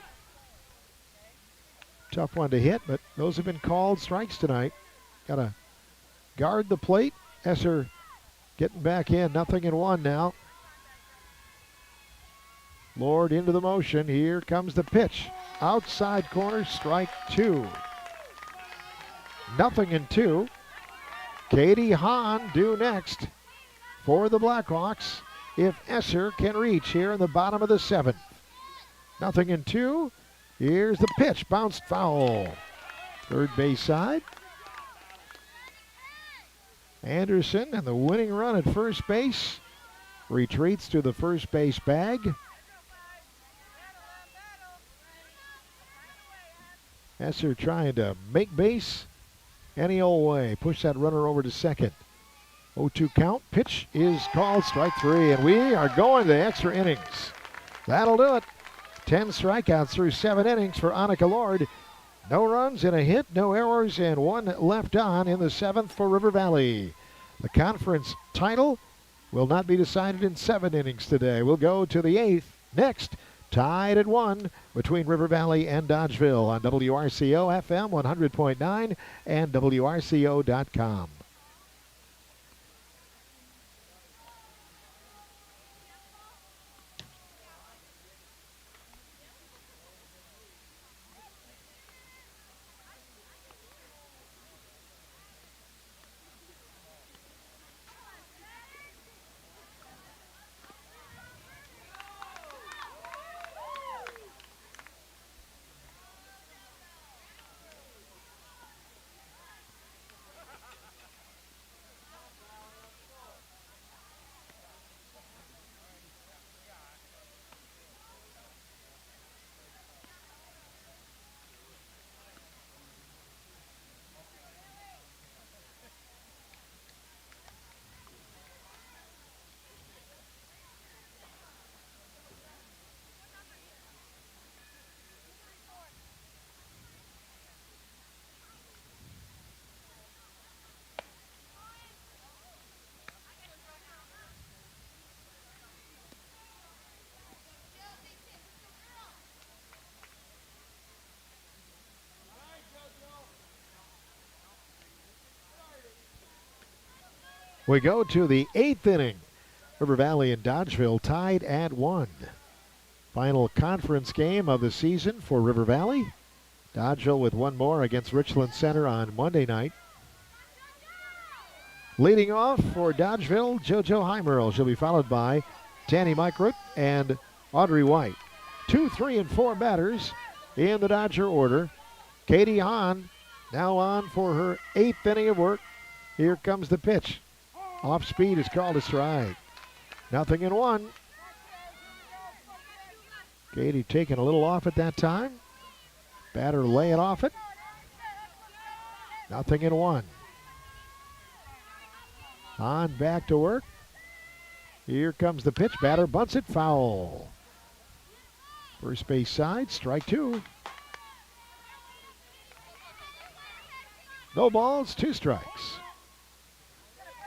Tough one to hit, but those have been called strikes tonight. Got to guard the plate. Esser getting back in. 0-1 now. Lord into the motion. Here comes the pitch. Outside corner, strike 2. 0-2. Katie Hahn due next for the Blackhawks if Esser can reach here in the bottom of the 7th. 0-2. Here's the pitch. Bounced foul. Third base side. Anderson and the winning run at first base. Retreats to the first base bag. Esser trying to make base any old way. Push that runner over to second. 0-2 count. Pitch is called strike 3, and we are going to extra innings. That'll do it. 10 strikeouts through 7 innings for Annika Lord. No runs and a hit, no errors, and 1 left on in the 7th for River Valley. The conference title will not be decided in 7 innings today. We'll go to the 8th next. Tied at 1 between River Valley and Dodgeville on WRCO FM 100.9 and WRCO.com. We go to the 8th inning. River Valley and Dodgeville tied at 1. Final conference game of the season for River Valley. Dodgeville with 1 more against Richland Center on Monday night. Leading off for Dodgeville, JoJo Heimerl. She'll be followed by Tanny Microt and Audrey White. 2, 3, and 4 batters in the Dodger order. Katie Hahn now on for her 8th inning of work. Here comes the pitch. Off speed is called a strike. 0-1. Katie taking a little off at that time. Batter laying off it. 0-1. On back to work. Here comes the pitch. Batter bunts it foul. First base side, strike 2. No balls, 2 strikes.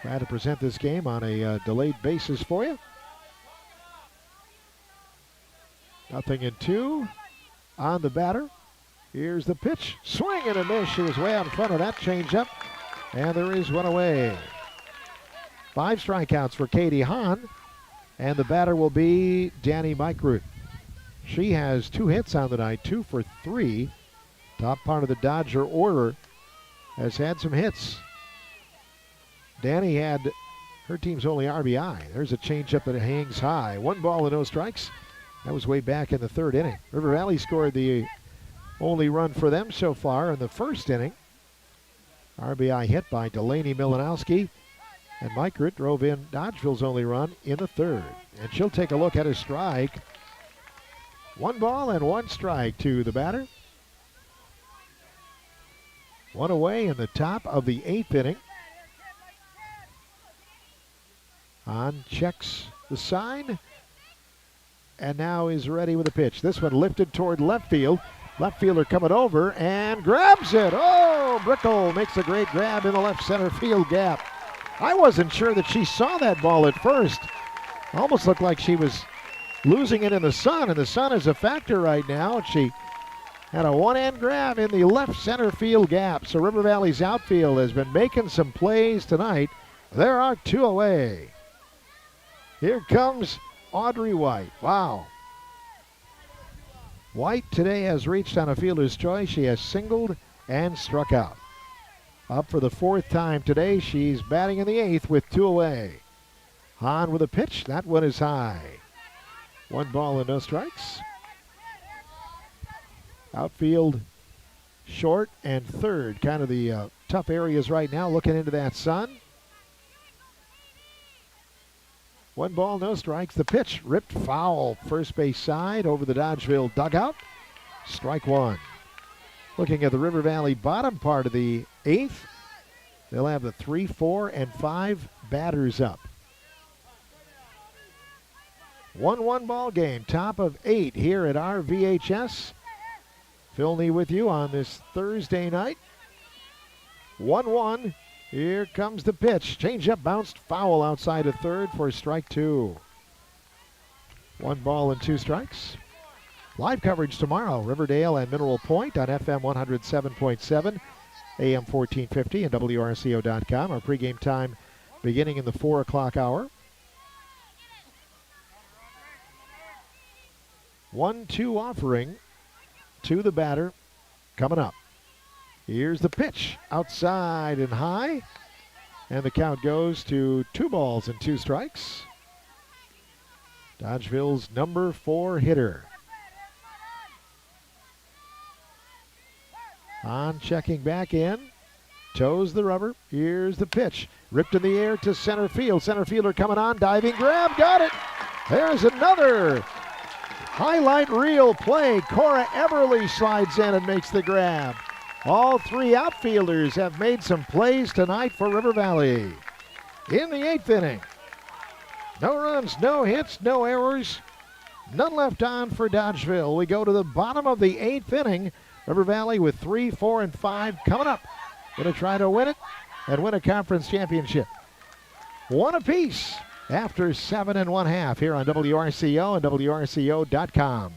Glad to present this game on a delayed basis for you. 0-2 on the batter. Here's the pitch. Swing and a miss. She was way out in front of that changeup. And there is one away. 5 strikeouts for Katie Hahn. And the batter will be Danny Micrut. She has 2 hits on the night, 2 for 3. Top part of the Dodger order has had some hits. Danny had her team's only RBI. There's a changeup that hangs high. 1 ball and no strikes. That was way back in the 3rd inning. River Valley scored the only run for them so far in the 1st inning. RBI hit by Delaney Milanowski. And Microt drove in Dodgeville's only run in the 3rd. And she'll take a look at a strike. 1 ball and 1 strike to the batter. One away in the top of the 8th inning. Hahn checks the sign and now is ready with a pitch. This one lifted toward left field. Left fielder coming over and grabs it. Oh, Brickell makes a great grab in the left center field gap. I wasn't sure that she saw that ball at first. Almost looked like she was losing it in the sun, and the sun is a factor right now. She had a one-hand grab in the left center field gap. So River Valley's outfield has been making some plays tonight. There are 2 away. Here comes Audrey White. Wow. White today has reached on a fielder's choice. She has singled and struck out. Up for the 4th time today. She's batting in the 8th with 2 away. Hahn with a pitch. That one is high. 1 ball and no strikes. Outfield short and third. Kind of the tough areas right now looking into that sun. 1 ball, no strikes. The pitch ripped foul. First base side over the Dodgeville dugout. Strike 1. Looking at the River Valley bottom part of the 8th, they'll have the 3, 4, and 5 batters up. 1-1 ball game. Top of 8 here at our VHS. Phil Nee with you on this Thursday night. 1-1. Here comes the pitch. Change up, bounced foul outside of third for strike 2. 1 ball and 2 strikes. Live coverage tomorrow, Riverdale and Mineral Point on FM 107.7, AM 1450 and WRCO.com. Our pregame time beginning in the 4 o'clock hour. 1-2 offering to the batter coming up. Here's the pitch, outside and high, and the count goes to 2 balls and 2 strikes. Dodgeville's number 4 hitter. Hahn checking back in, toes the rubber. Here's the pitch, ripped in the air to center field. Center fielder coming on, diving grab, got it. There's another highlight reel play. Cora Everly slides in and makes the grab. All 3 outfielders have made some plays tonight for River Valley. In the 8th inning, no runs, no hits, no errors, none left on for Dodgeville. We go to the bottom of the 8th inning. River Valley with 3, 4, and 5 coming up. Going to try to win it and win a conference championship. 1 apiece after 7 1/2 here on WRCO and WRCO.com.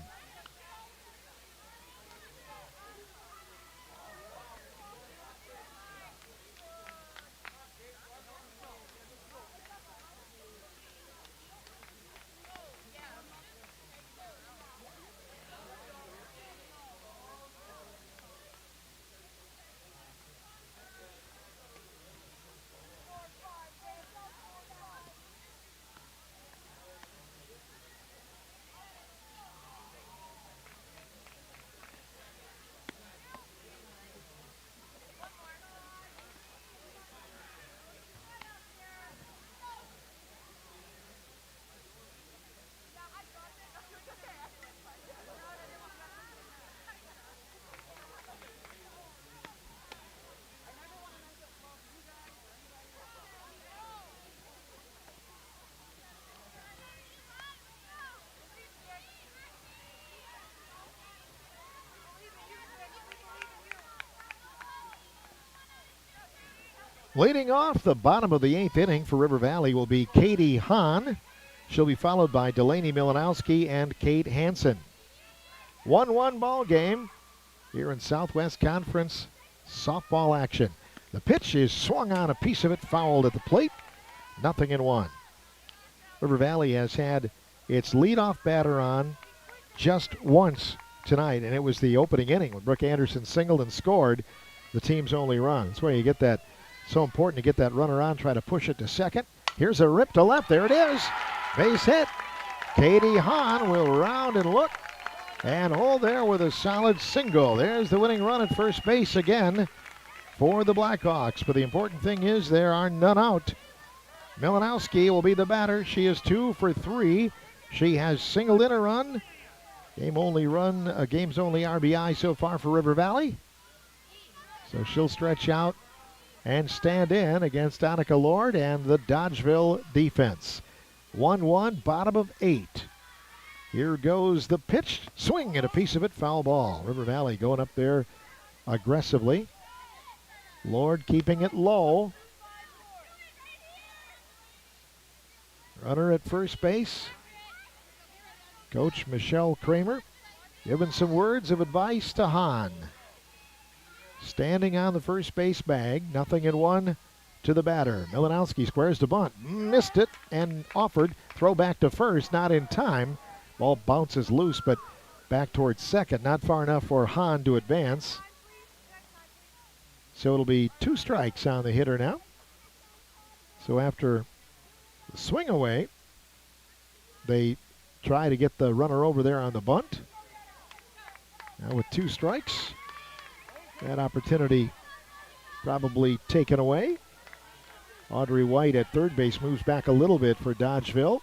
Leading off the bottom of the 8th inning for River Valley will be Katie Hahn. She'll be followed by Delaney Milanowski and Kate Hansen. 1-1 ball game here in Southwest Conference softball action. The pitch is swung on, a piece of it fouled at the plate. 0-1. River Valley has had its leadoff batter on just once tonight, and it was the opening inning when Brooke Anderson singled and scored the team's only run. That's why you get that. So important to get that runner on, try to push it to second. Here's a rip to left. There it is. Base hit. Katie Hahn will round and look and hold there with a solid single. There's the winning run at first base again for the Blackhawks. But the important thing is there are none out. Milanowski will be the batter. She is 2 for 3. She has singled in a run. Game's only RBI so far for River Valley. So she'll stretch out and stand in against Annika Lord and the Dodgeville defense. 1-1, bottom of 8. Here goes the pitch. Swing and a piece of it, foul ball. River Valley going up there aggressively. Lord keeping it low. Runner at first base. Coach Michelle Kramer giving some words of advice to Hahn. Standing on the first base bag, 0-1 to the batter. Milanowski squares to bunt, missed it and offered. Throw back to first, not in time. Ball bounces loose, but back towards second, not far enough for Hahn to advance. So it'll be 2 strikes on the hitter now. So after the swing away, they try to get the runner over there on the bunt. Now with 2 strikes, that opportunity probably taken away. Audrey White at third base moves back a little bit for Dodgeville.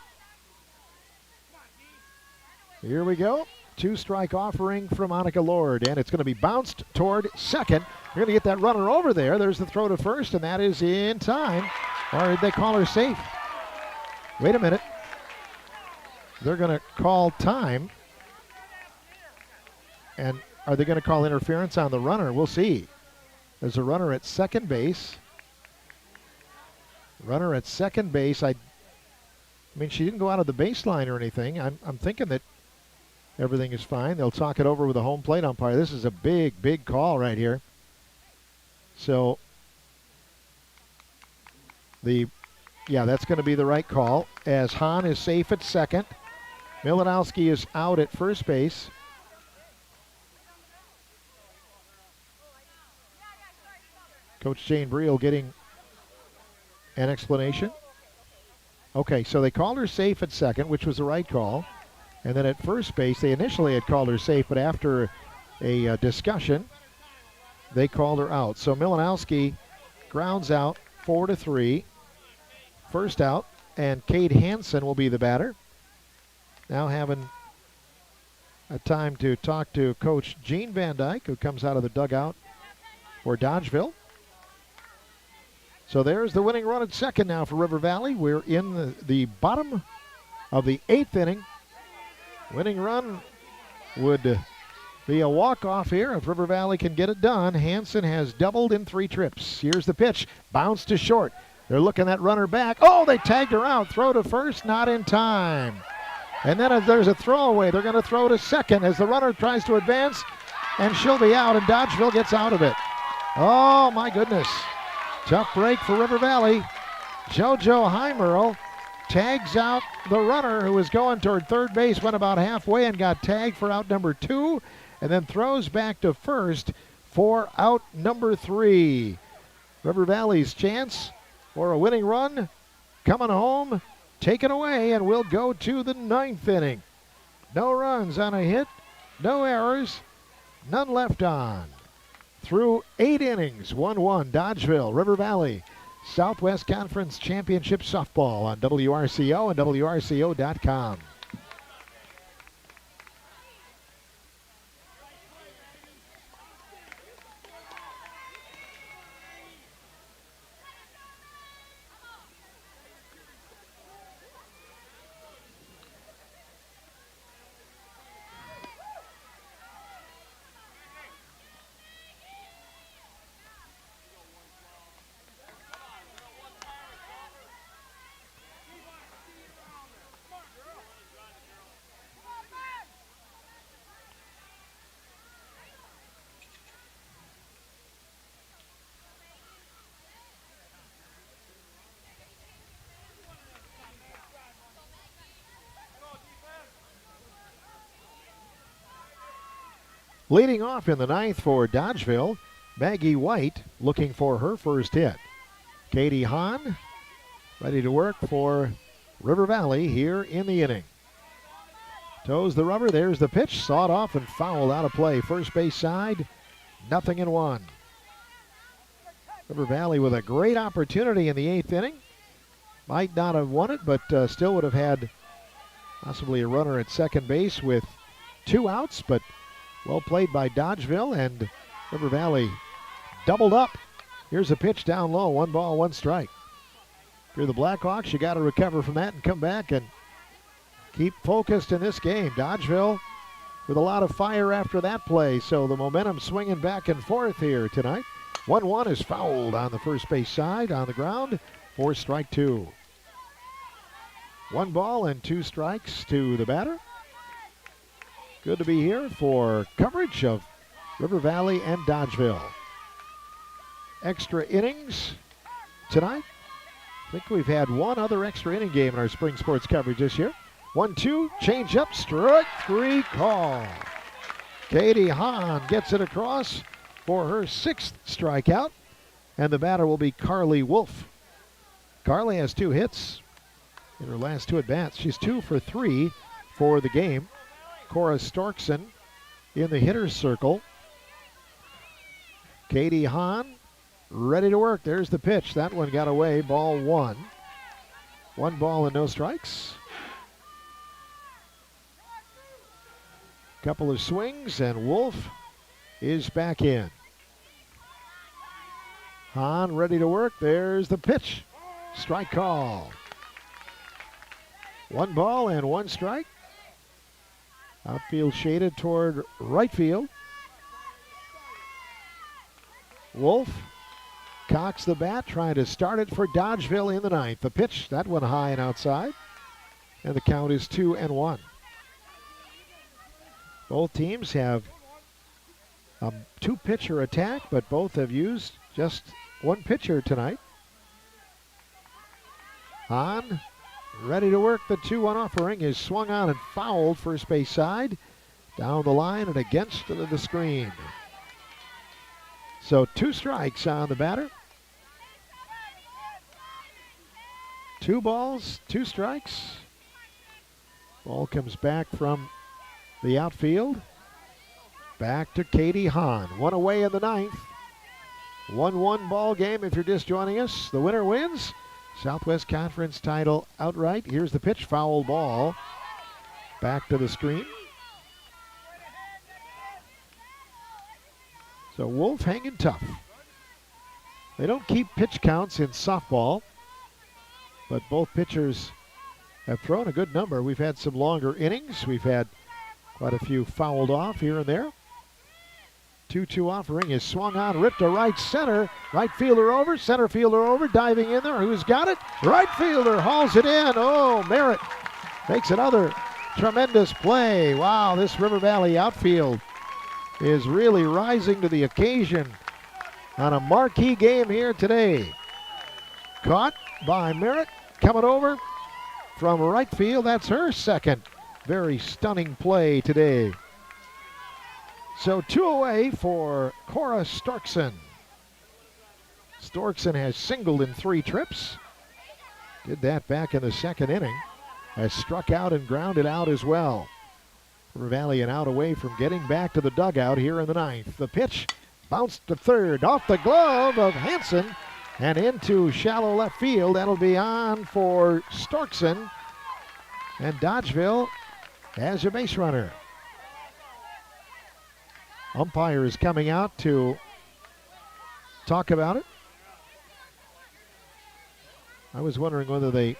Here we go. 2-strike offering from Annika Lord, and it's going to be bounced toward second. We're going to get that runner over there. There's the throw to first, and that is in time. Or did they call her safe? Wait a minute. They're going to call time. And are they going to call interference on the runner? We'll see. There's a runner at second base. Runner at second base. I mean, she didn't go out of the baseline or anything. I'm thinking that everything is fine. They'll talk it over with the home plate umpire. This is a big, big call right here. So, that's going to be the right call, as Hahn is safe at second. Milanowski is out at first base. Coach Jane Brickell getting an explanation. Okay, so they called her safe at second, which was the right call. And then at first base, they initially had called her safe, but after a discussion, they called her out. So Milanowski grounds out 4-3. First out, and Kate Hansen will be the batter. Now having a time to talk to Coach Gene Van Dyke, who comes out of the dugout for Dodgeville. So there's the winning run at second now for River Valley. We're in the bottom of the 8th inning. Winning run would be a walk-off here if River Valley can get it done. Hansen has doubled in 3 trips. Here's the pitch. Bounce to short. They're looking that runner back. Oh, they tagged her out. Throw to first, not in time. And then as there's a throwaway, they're going to throw to second as the runner tries to advance, and she'll be out, and Dodgeville gets out of it. Oh, my goodness. Tough break for River Valley. JoJo Heimerl tags out the runner who was going toward third base, went about halfway and got tagged for out number 2, and then throws back to first for out number 3. River Valley's chance for a winning run coming home, taken away, and we'll go to the 9th inning. No runs on a hit, no errors, none left on. Through 8 innings, 1-1, Dodgeville, River Valley, Southwest Conference Championship Softball on WRCO and WRCO.com. Leading off in the 9th for Dodgeville, Maggie White looking for her first hit. Katie Hahn ready to work for River Valley here in the inning. Toes the rubber, there's the pitch, sawed off and fouled out of play. First base side, 0-1. River Valley with a great opportunity in the 8th inning. Might not have won it, but still would have had possibly a runner at second base with 2 outs, but well played by Dodgeville, and River Valley doubled up. Here's a pitch down low. 1 ball, 1 strike. If you're the Blackhawks, you got to recover from that and come back and keep focused in this game. Dodgeville with a lot of fire after that play, so the momentum swinging back and forth here tonight. 1-1 is fouled on the first base side on the ground for strike 2. 1 ball and 2 strikes to the batter. Good to be here for coverage of River Valley and Dodgeville. Extra innings tonight. I think we've had 1 other extra inning game in our spring sports coverage this year. 1-2, change up, strike 3 call. Katie Hahn gets it across for her 6th strikeout, and the batter will be Carly Wolf. Carly has 2 hits in her last 2 at-bats. She's 2 for 3 for the game. Cora Storkson in the hitter's circle. Katie Hahn ready to work. There's the pitch. That one got away. Ball 1. 1 ball and no strikes. Couple of swings and Wolf is back in. Hahn ready to work. There's the pitch. Strike call. 1 ball and 1 strike. Outfield shaded toward right field. Wolf cocks the bat, trying to start it for Dodgeville in the 9th. The pitch, that one high and outside. And the count is 2-1. Both teams have a 2-pitcher attack, but both have used just 1 pitcher tonight. Hahn ready to work. The 2-1 offering is swung on and fouled first base side. Down the line and against the screen. So 2 strikes on the batter. 2 balls, 2 strikes. Ball comes back from the outfield. Back to Katie Hahn. 1 away in the 9th. 1-1 ball game if you're just joining us. The winner wins. Southwest Conference title outright. Here's the pitch, foul ball. Back to the screen. So Wolf hanging tough. They don't keep pitch counts in softball, but both pitchers have thrown a good number. We've had some longer innings. We've had quite a few fouled off here and there. 2-2 offering is swung on, ripped to right center. Right fielder over, center fielder over, diving in there. Who's got it? Right fielder hauls it in. Oh, Merritt makes another tremendous play. Wow, this River Valley outfield is really rising to the occasion on a marquee game here today. Caught by Merritt, coming over from right field. That's her 2nd very stunning play today. So 2 away for Cora Storkson. Storkson has singled in 3 trips. Did that back in the 2nd inning. Has struck out and grounded out as well. River Valley an out away from getting back to the dugout here in the 9th. The pitch bounced to 3rd off the glove of Hansen and into shallow left field. That'll be on for Storkson. And Dodgeville has a base runner. Umpire is coming out to talk about it. I was wondering whether they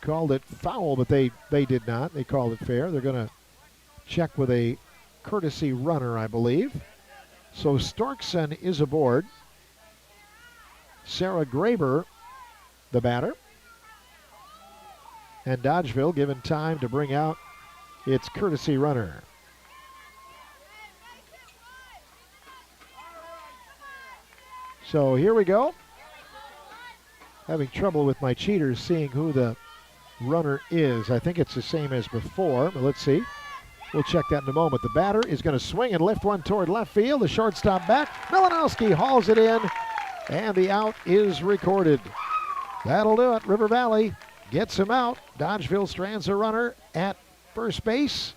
called it foul, but they did not. They called it fair. They're going to check with a courtesy runner, I believe. So Storkson is aboard. Sarah Graber, the batter. And Dodgeville given time to bring out its courtesy runner. So here we go. Having trouble with my cheaters seeing who the runner is. I think it's the same as before, but let's see. We'll check that in a moment. The batter is going to swing and lift one toward left field. The shortstop back. Malinowski hauls it in, and the out is recorded. That'll do it. River Valley gets him out. Dodgeville strands a runner at first base.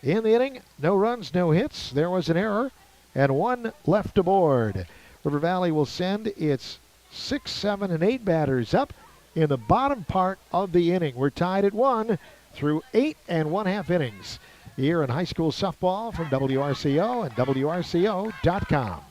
In the inning, no runs, no hits. There was an error, and 1 left aboard. River Valley will send its 6, 7, and 8 batters up in the bottom part of the inning. We're tied at 1 through 8 1/2 innings here in high school softball from WRCO and WRCO.com.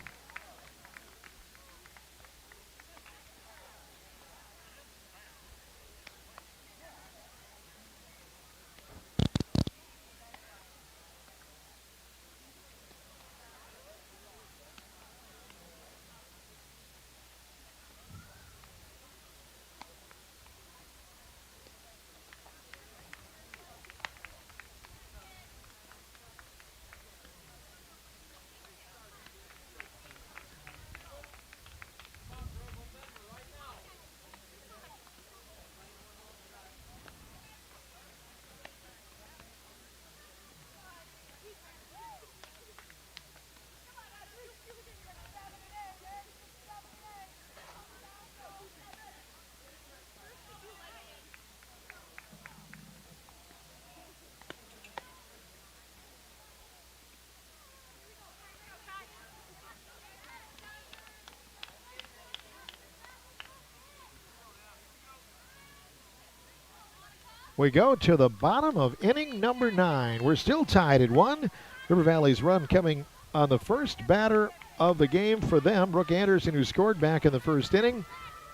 We go to the bottom of inning number 9. We're still tied at 1. River Valley's run coming on the first batter of the game for them. Brooke Anderson, who scored back in the first inning.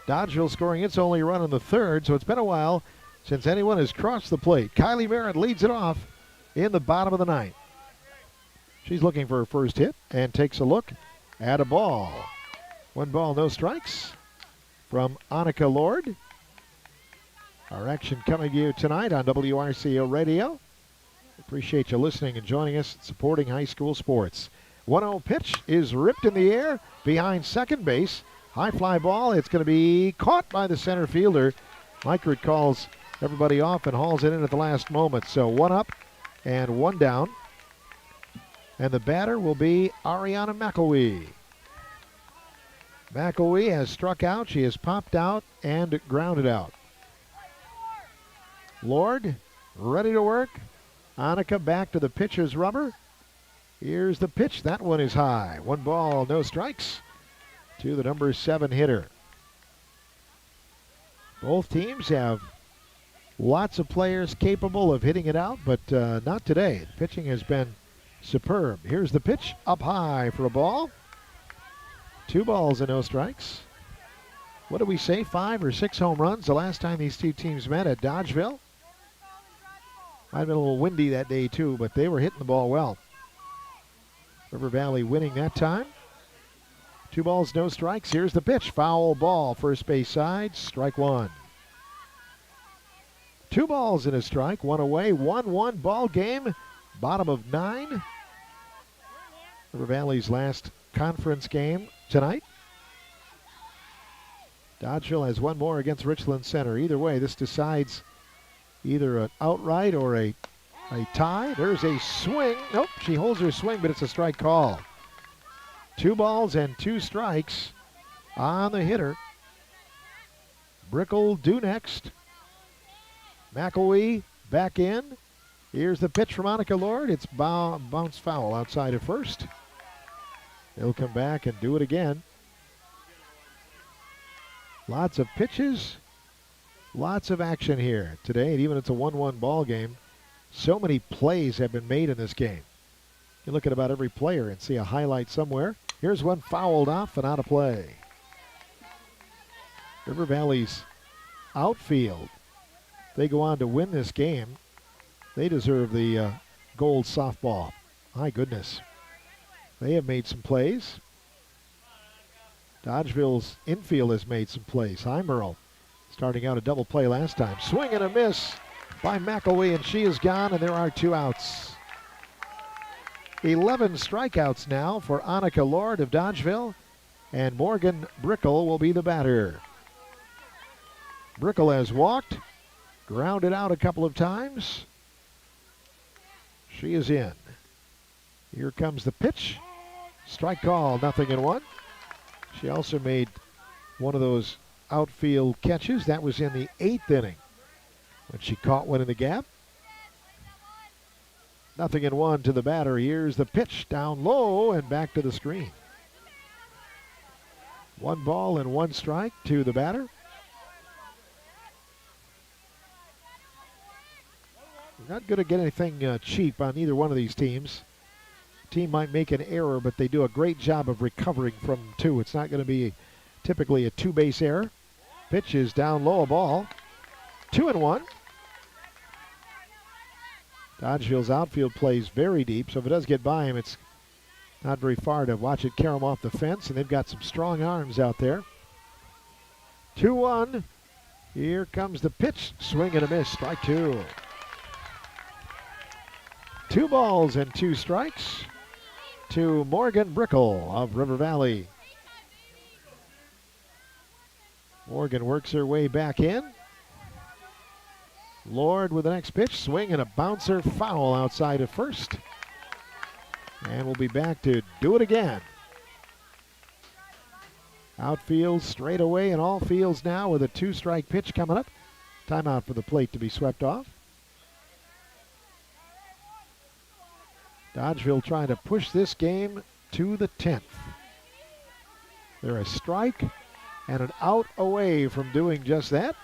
Dodgeville scoring its only run in the third, so it's been a while since anyone has crossed the plate. Kylie Merritt leads it off in the bottom of the 9th. She's looking for her first hit and takes a look at a ball. 1 ball, no strikes from Annika Lord. Our action coming to you tonight on WRCO Radio. Appreciate you listening and joining us, supporting high school sports. 1-0 pitch is ripped in the air behind second base. High fly ball. It's going to be caught by the center fielder. Mykert calls everybody off and hauls it in at the last moment. So 1 up and 1 down. And the batter will be Ariana McElwee. McElwee has struck out. She has popped out and grounded out. Lord, ready to work. Annika back to the pitcher's rubber. Here's the pitch. That one is high. 1 ball, no strikes to the number 7 hitter. Both teams have lots of players capable of hitting it out, but not today. The pitching has been superb. Here's the pitch up high for a ball. 2 balls and no strikes. What did we say? 5 or 6 home runs the last time these two teams met at Dodgeville. Might have been a little windy that day too, but they were hitting the ball well. River Valley winning that time. 2 balls, no strikes. Here's the pitch. Foul ball, first base side, strike 1. 2 balls and a strike, 1 away, 1-1 ball game. Bottom of 9. River Valley's last conference game tonight. Dodgeville has 1 more against Richland Center. Either way, this decides either an outright or a tie. There's a swing. Nope, she holds her swing, but it's a strike call. 2 balls and 2 strikes on the hitter. Brickell due next. McElwee back in. Here's the pitch from Annika Lord. It's bounce foul outside of first. They'll come back and do it again. Lots of pitches. Lots of action here today, and even it's a 1-1 ball game. So many plays have been made in this game. You look at about every player and see a highlight somewhere. Here's one fouled off and out of play. River Valley's outfield. They go on to win this game. They deserve the gold softball. My goodness. They have made some plays. Dodgeville's infield has made some plays. Heimerl starting out a double play last time. Swing and a miss by McElwee, and she is gone, and there are 2 outs. 11 strikeouts now for Annika Lord of Dodgeville, and Morgan Brickell will be the batter. Brickell has walked, grounded out a couple of times. She is in. Here comes the pitch. Strike call, 0-1. She also made one of those outfield catches. That was in the 8th inning when she caught one in the gap. 0-1 to the batter. Here's the pitch down low and back to the screen. 1 ball and 1 strike to the batter. We're not going to get anything cheap on either one of these teams. Team might make an error, but they do a great job of recovering from 2. It's not going to be typically a 2-base error. Pitch is down low, a ball. 2-1. Dodgeville's outfield plays very deep, so if it does get by him, it's not very far to watch it carry him off the fence, and they've got some strong arms out there. 2-1. Here comes the pitch. Swing and a miss. Strike 2. 2 balls and 2 strikes to Morgan Brickell of River Valley. Morgan works her way back in. Lord with the next pitch. Swing and a bouncer foul outside of first. And we'll be back to do it again. Outfield straight away in all fields now with a 2-strike pitch coming up. Timeout for the plate to be swept off. Dodgeville trying to push this game to the 10th. They're a strike and an out away from doing just that.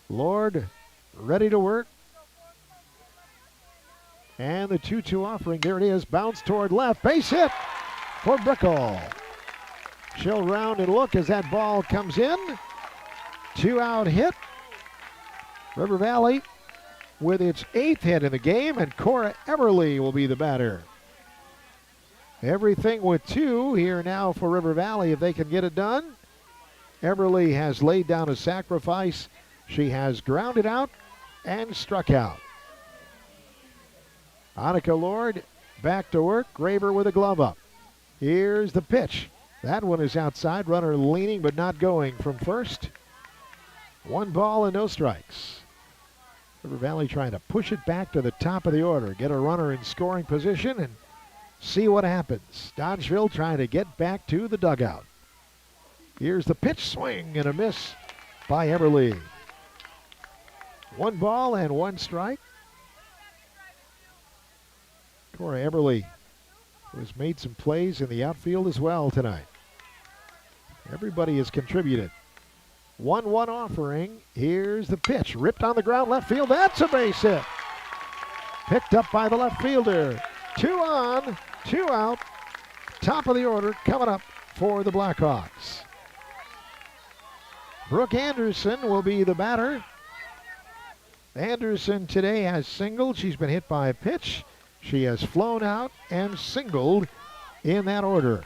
Lord ready to work. And the 2-2 offering, there it is, bounce toward left, base hit for Brickell. She'll round and look as that ball comes in. 2-out hit. River Valley with its 8th hit in the game, and Cora Everly will be the batter. Everything with 2 here now for River Valley if they can get it done. Everly has laid down a sacrifice. She has grounded out and struck out. Annika Lord back to work. Graber with a glove up. Here's the pitch. That one is outside. Runner leaning but not going from first. 1 ball and no strikes. River Valley trying to push it back to the top of the order. Get a runner in scoring position and see what happens. Dodgeville trying to get back to the dugout. Here's the pitch, swing and a miss by Everly. 1 ball and 1 strike. Cora Everly has made some plays in the outfield as well tonight. Everybody has contributed. 1-1 offering. Here's the pitch. Ripped on the ground, left field. That's a base hit. Picked up by the left fielder. 2 on, 2 out. Top of the order coming up for the Blackhawks. Brooke Anderson will be the batter. Anderson today has singled. She's been hit by a pitch. She has flown out and singled in that order.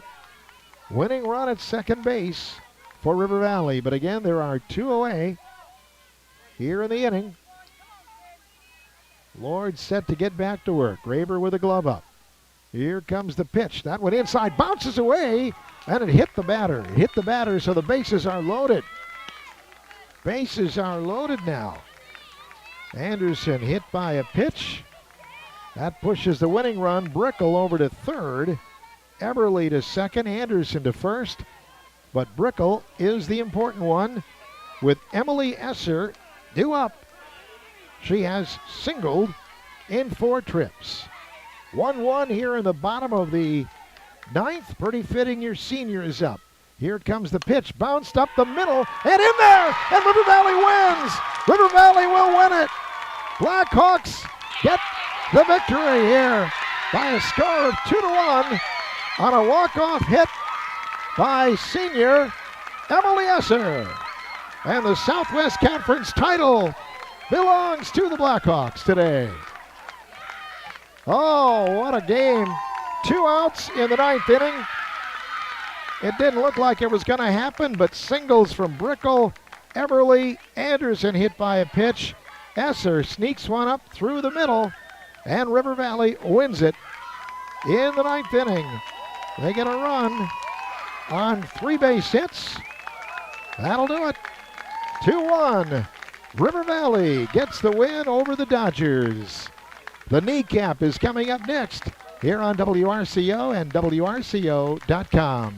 Winning run at second base for River Valley. But again, there are 2 away here in the inning. Lord set to get back to work. Graber with a glove up. Here comes the pitch. That one inside, bounces away, and it hit the batter. It hit the batter, so the bases are loaded. Bases are loaded now. Anderson hit by a pitch. That pushes the winning run. Brickell over to third. Everly to second. Anderson to first. But Brickell is the important one with Emily Esser due up. She has singled in 4 trips. 1-1 here in the bottom of the 9th. Pretty fitting your senior is up. Here comes the pitch, bounced up the middle, and in there, and River Valley wins. River Valley will win it. Blackhawks get the victory here by a score of 2-1 on a walk-off hit by senior Emily Esser. And the Southwest Conference title belongs to the Blackhawks today. Oh, what a game. 2 outs in the 9th inning. It didn't look like it was going to happen, but singles from Brickell, Everly, Anderson hit by a pitch. Esser sneaks one up through the middle, and River Valley wins it in the 9th inning. They get a run on 3 base hits. That'll do it. 2-1. River Valley gets the win over the Dodgers. The kneecap is coming up next here on WRCO and WRCO.com.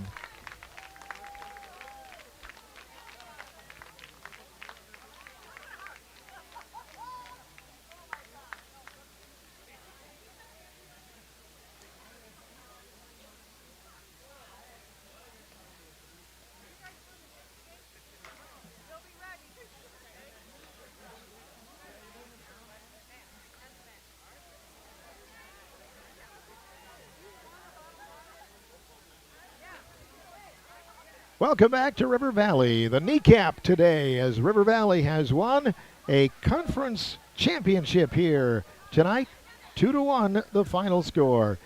Welcome back to River Valley. The kneecap today as River Valley has won a conference championship here tonight. 2-1 the final score.